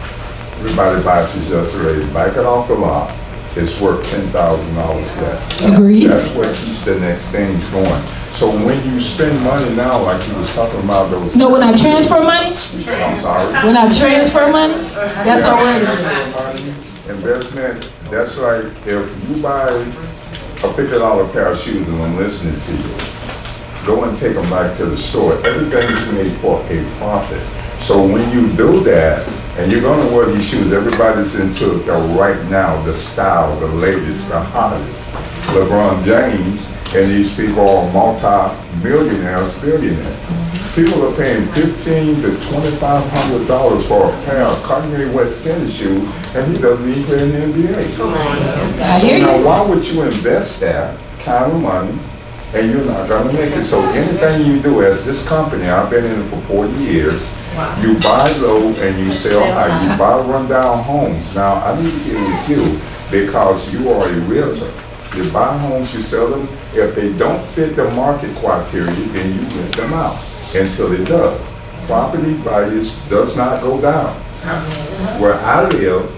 Speaker 15: everybody buys it just ready, back it off the lot, it's worth $10,000 less.
Speaker 4: Agreed.
Speaker 15: That's what keeps the next things going. So when you spend money now, like you was talking about those...
Speaker 4: No, when I transfer money?
Speaker 15: I'm sorry?
Speaker 4: When I transfer money? That's already.
Speaker 15: Investment, that's like if you buy a $50 pair of shoes, and I'm listening to you, go and take them back to the store. Everything is made for a profit. So when you do that, and you're going to wear these shoes, everybody's into the right now, the style, the latest, the hottest. LeBron James and these people are multi-millionaires, billionaires. People are paying $1,500 to $2,500 for a pair of Kanye West tennis shoes, and he doesn't even play in the NBA. So now why would you invest that kind of money and you're not going to make it? So anything you do as this company, I've been in it for 40 years, you buy low and you sell high. You buy rundown homes. Now, I need to get with you because you are a realtor. You buy homes, you sell them. If they don't fit the market criteria, then you rent them out until it does. Property values does not go down. Where I live,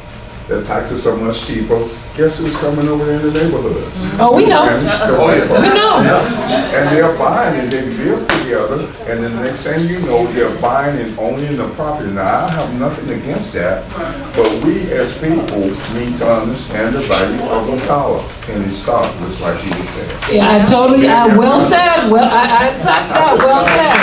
Speaker 15: the taxes are much cheaper. Guess who's coming over in the neighborhood?
Speaker 4: Oh, we know. We know.
Speaker 15: And they're buying and they live together, and then the next thing you know, they're buying and owning the property. Now, I have nothing against that, but we as people need to understand the value of a dollar in the stock, just like you were saying.
Speaker 4: Yeah, well said. Well, I clapped that. Well said.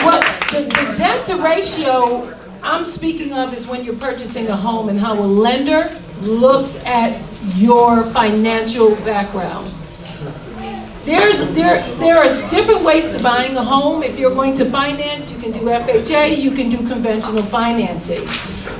Speaker 4: Well, the debt to ratio I'm speaking of is when you're purchasing a home and how a lender looks at your financial background. There are different ways to buying a home. If you're going to finance, you can do FHA, you can do conventional financing.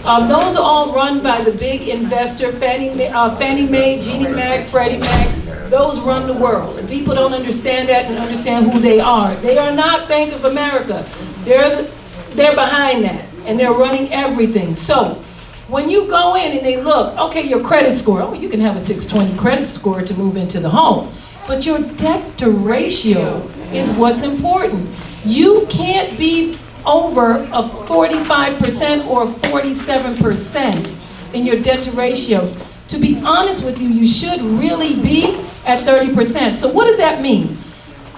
Speaker 4: Those are all run by the big investor, Fannie Mae, Ginnie Mac, Freddie Mac. Those run the world. And people don't understand that and understand who they are. They are not Bank of America. They're behind that. And they're running everything. So when you go in and they look, okay, your credit score, oh, you can have a 620 credit score to move into the home. But your debt to ratio is what's important. You can't be over a 45% or 47% in your debt to ratio. To be honest with you, you should really be at 30%. So what does that mean?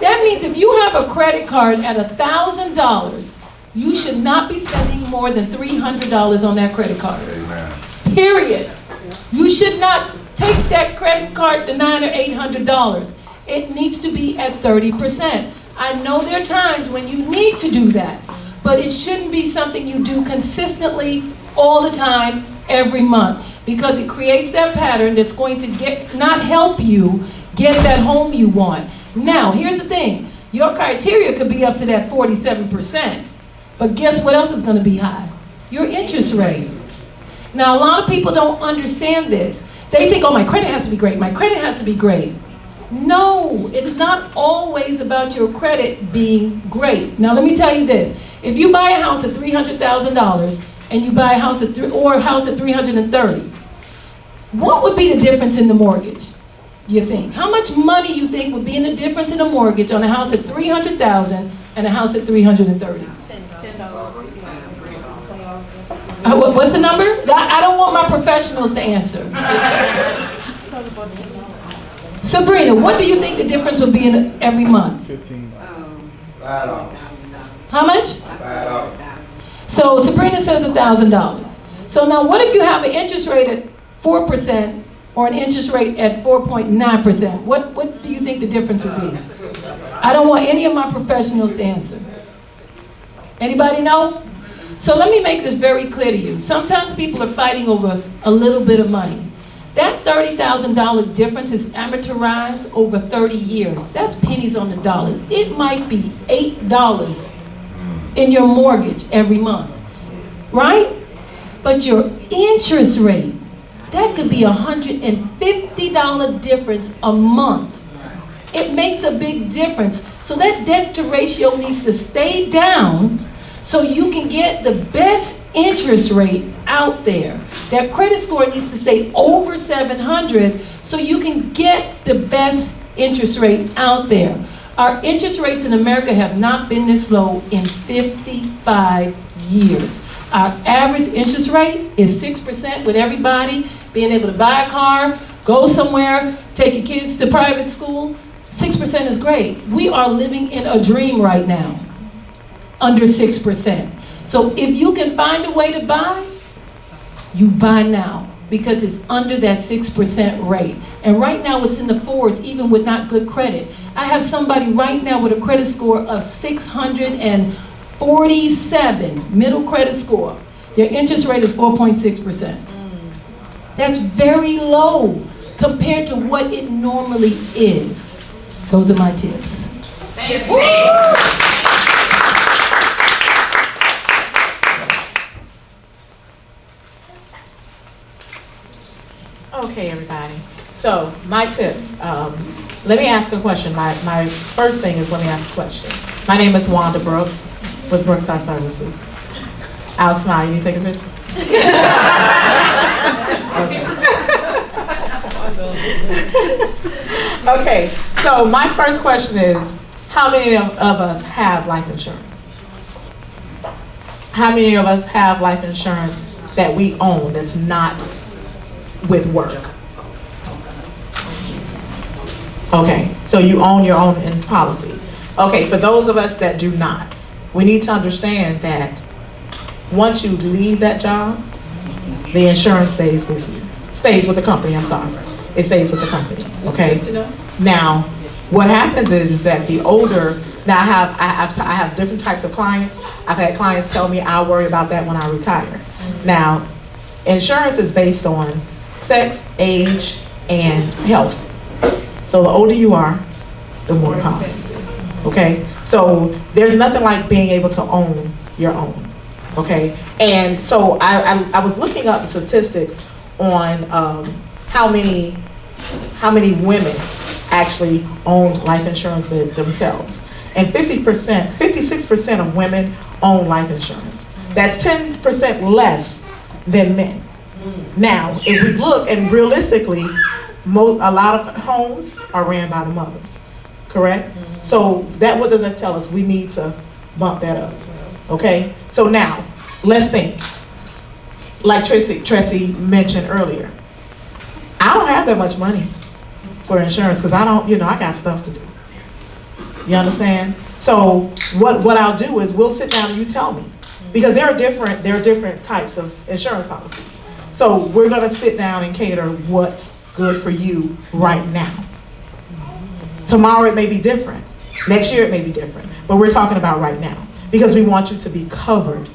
Speaker 4: That means if you have a credit card at $1,000, you should not be spending more than $300 on that credit card.
Speaker 15: Amen.
Speaker 4: Period. You should not take that credit card to $900 or $800. It needs to be at 30%. I know there are times when you need to do that, but it shouldn't be something you do consistently all the time, every month, because it creates that pattern that's going to not help you get that home you want. Now, here's the thing. Your criteria could be up to that 47%, but guess what else is going to be high? Your interest rate. Now, a lot of people don't understand this. They think, oh, my credit has to be great. My credit has to be great. No, it's not always about your credit being great. Now, let me tell you this. If you buy a house at $300,000 and you buy a house at $330,000, what would be the difference in the mortgage? You think? How much money you think would be in the difference in the mortgage on a house at $300,000 and a house at $330,000? What's the number? I don't want my professionals to answer. Sabrina, what do you think the difference would be in every month? $15. How much? So Sabrina says $1,000. So now what if you have an interest rate at 4% or an interest rate at 4.9%? What do you think the difference would be? I don't want any of my professionals to answer. Anybody know? So let me make this very clear to you. Sometimes people are fighting over a little bit of money. That $30,000 difference is amortized over 30 years. That's pennies on the dollars. It might be $8 in your mortgage every month, right? But your interest rate, that could be $150 difference a month. It makes a big difference. So that debt to ratio needs to stay down so you can get the best interest rate out there. That credit score needs to stay over 700 so you can get the best interest rate out there. Our interest rates in America have not been this low in 55 years. Our average interest rate is 6% with everybody being able to buy a car, go somewhere, take your kids to private school. 6% is great. We are living in a dream right now, under 6%. So if you can find a way to buy, you buy now because it's under that 6% rate. And right now it's in the fours, even with not good credit. I have somebody right now with a credit score of 647, middle credit score. Their interest rate is 4.6%. That's very low compared to what it normally is. Those are my tips.
Speaker 12: Thank you.
Speaker 3: Okay, everybody. So, my tips. Let me ask a question. My first thing is let me ask a question. My name is Wanda Brooks with Brookside Services. I'll smile. You need to take a picture? Okay, so my first question is, how many of us have life insurance? How many of us have life insurance that we own that's not with work? Okay, so you own your own policy. Okay, for those of us that do not, we need to understand that once you leave that job, the insurance stays with you. Stays with the company, I'm sorry. It stays with the company, okay? Now, what happens is that the older, now I have different types of clients. I've had clients tell me I'll worry about that when I retire. Now, insurance is based on sex, age, and health. So the older you are, the more it costs, okay? So there's nothing like being able to own your own, okay? And so I was looking up the statistics on how many women actually own life insurance themselves. And 56% of women own life insurance. That's 10% less than men. Now, if we look, and realistically, a lot of homes are ran by the mothers, correct? So what does that tell us? We need to bump that up. Okay? So now, let's think. Like Tracy mentioned earlier, I don't have that much money for insurance because I don't, I got stuff to do. You understand? So what I'll do is we'll sit down and you tell me. Because there are different types of insurance policies. So we're gonna sit down and cater what's good for you right now. Tomorrow it may be different. Next year it may be different. But we're talking about right now. Because we want you to be covered.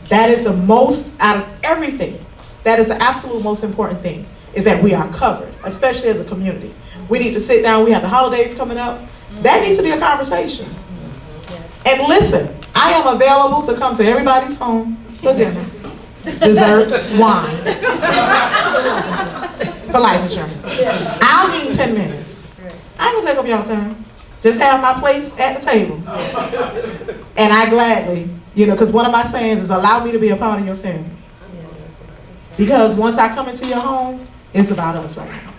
Speaker 3: That is the most, out of everything, that is the absolute most important thing, is that we are covered, especially as a community. We need to sit down, we have the holidays coming up. That needs to be a conversation. And listen, I am available to come to everybody's home for dinner, dessert, wine, for life insurance. I'll need 10 minutes. I ain't gonna take up y'all time. Just have my place at the table. And I gladly, because one of my sayings is allow me to be a part of your family. Because once I come into your home, it's about us right now.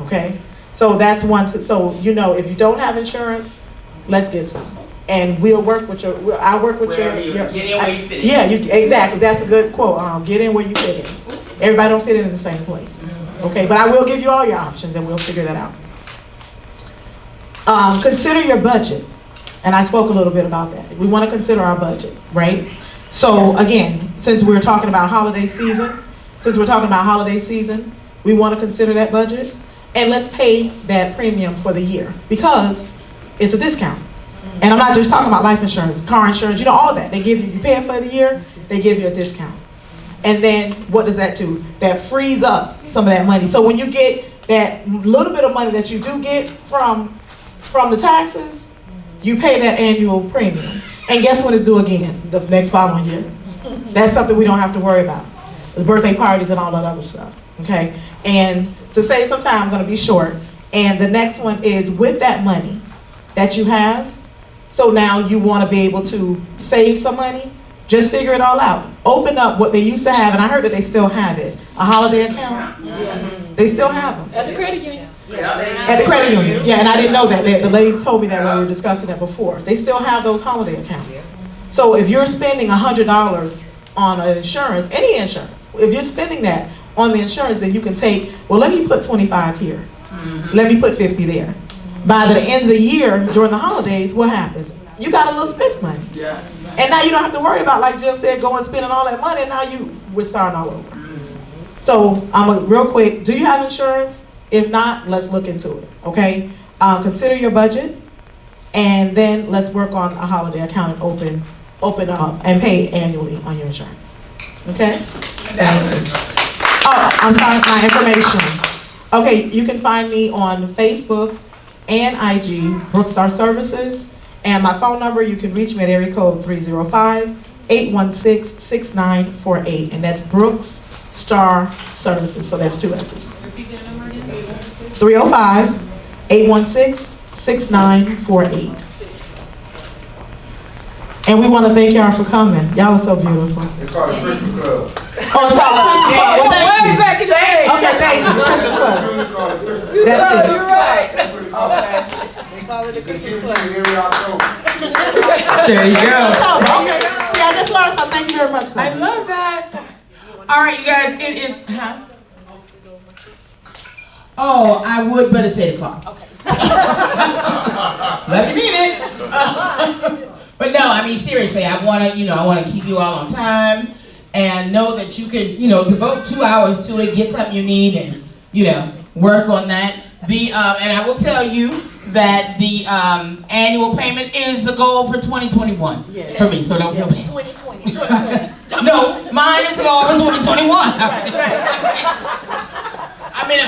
Speaker 3: Okay? So that's one, if you don't have insurance, let's get some. And we'll work with I'll work with
Speaker 1: your get in where you fit in.
Speaker 3: Yeah, exactly. That's a good quote. Get in where you fit in. Everybody don't fit in the same place. Okay, but I will give you all your options and we'll figure that out. Consider your budget. And I spoke a little bit about that. We want to consider our budget, right? So again, since we're talking about holiday season, we want to consider that budget. And let's pay that premium for the year because it's a discount. And I'm not just talking about life insurance, car insurance, all of that. They give you pay it for the year, they give you a discount. And then what does that do? That frees up some of that money. So when you get that little bit of money that you do get from the taxes, you pay that annual premium. And guess when it's due again? The next following year. That's something we don't have to worry about. The birthday parties and all that other stuff. Okay? And to save some time, I'm going to be short. And the next one is with that money that you have, so now you want to be able to save some money, just figure it all out. Open up what they used to have, and I heard that they still have it. A holiday account. Yes. They still have them.
Speaker 4: At the credit union.
Speaker 3: At the credit union. Yeah, and I didn't know that. The ladies told me that when we were discussing that before. They still have those holiday accounts. So if you're spending $100 on an insurance, any insurance, if you're spending that on the insurance, then you can take, let me put 25 here. Let me put 50 there. By the end of the year, during the holidays, what happens? You got a little spend money. Yeah. And now you don't have to worry about, like Jill said, going and spending all that money. Now we're starting all over. So real quick, do you have insurance? If not, let's look into it, okay? Consider your budget, and then let's work on a holiday account and open up and pay annually on your insurance, okay? Oh, I'm sorry, my information. Okay, you can find me on Facebook and IG, Brookstar Services, and my phone number, you can reach me at area code 305-816-6948, and that's Brooks Star Services, so that's 2 S's. 305-816-6948. And we want to thank y'all for coming. Y'all are so beautiful.
Speaker 14: It's called a Christmas Club.
Speaker 3: Oh, it's called a Christmas Club. Well, thank you.
Speaker 4: Back in the day.
Speaker 3: Okay, thank you. Christmas Club. That's it.
Speaker 4: You're right.
Speaker 12: Okay. They call it a Christmas Club.
Speaker 3: There you go. Okay. See, I just learned something. Thank you very much, sir.
Speaker 1: I love that. All right, you guys, it is, Oh, I would, but it's 8 o'clock. Okay. Let me mean it. But no, I mean, seriously, I want to keep you all on time and know that you can, devote 2 hours to it, get something you need and, work on that. And I will tell you that the annual payment is the goal for 2021 for me, so don't feel bad.
Speaker 12: 2020.
Speaker 1: No, mine is the goal for 2021. I mean,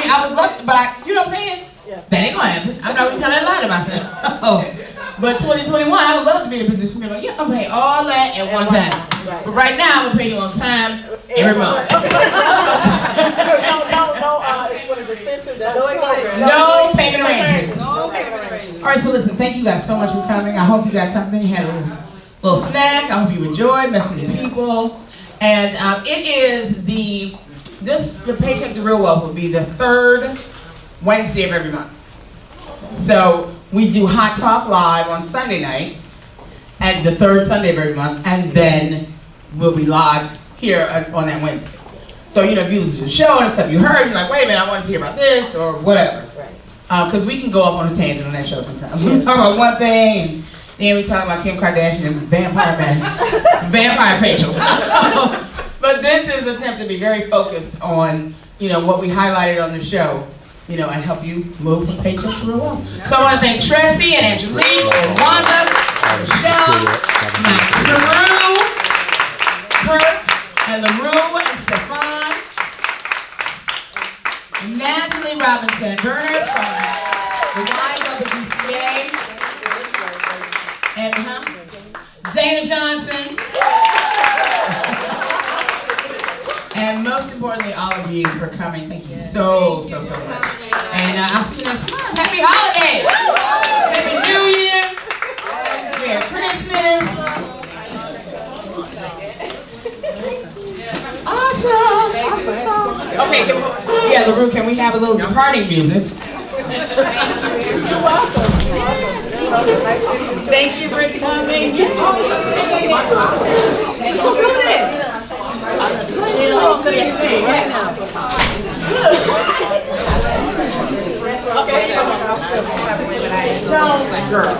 Speaker 1: I would love to, but you know what I'm saying? Yeah. That ain't gonna happen. I'm not gonna tell that lie to myself. But 2021, I would love to be in a position to be like, yeah, I'm paying all that at one time. Right. But right now, I'm gonna pay you on time every month. No payment arrangements. No payment arrangements. All right, so listen, thank you guys so much for coming. I hope you got something. You had a little snack. I hope you enjoyed messing with people. And it is the Paycheck to Real Wealth will be the 3rd Wednesday of every month. So we do Hot Talk Live on Sunday night and the third Sunday of every month, and then we'll be live here on that Wednesday. So, you know, if you listen to the show and stuff you heard, you're like, wait a minute, I wanted to hear about this, or whatever. Because we can go up on a tangent on that show sometimes. We talk about one thing, and then we talk about Kim Kardashian and vampire facials. But this is an attempt to be very focused on, you know, what we highlighted on the show, you know, and help you move from paycheck to real wealth. So I want to thank Tracy and Angelique and Wanda, Michelle, my crew, Kirk, and LaRue and Stefan, Natalie Robinson, Bernard from the Wise of the DCA, and Dana Johnson, and most importantly, all of you for coming. Thank you so much. And I'll see you next month. Happy holidays! Happy New Year! Merry Christmas! Awesome! Okay, LaRue, can we have a little departing music? You're welcome. Thank you for coming. Girl.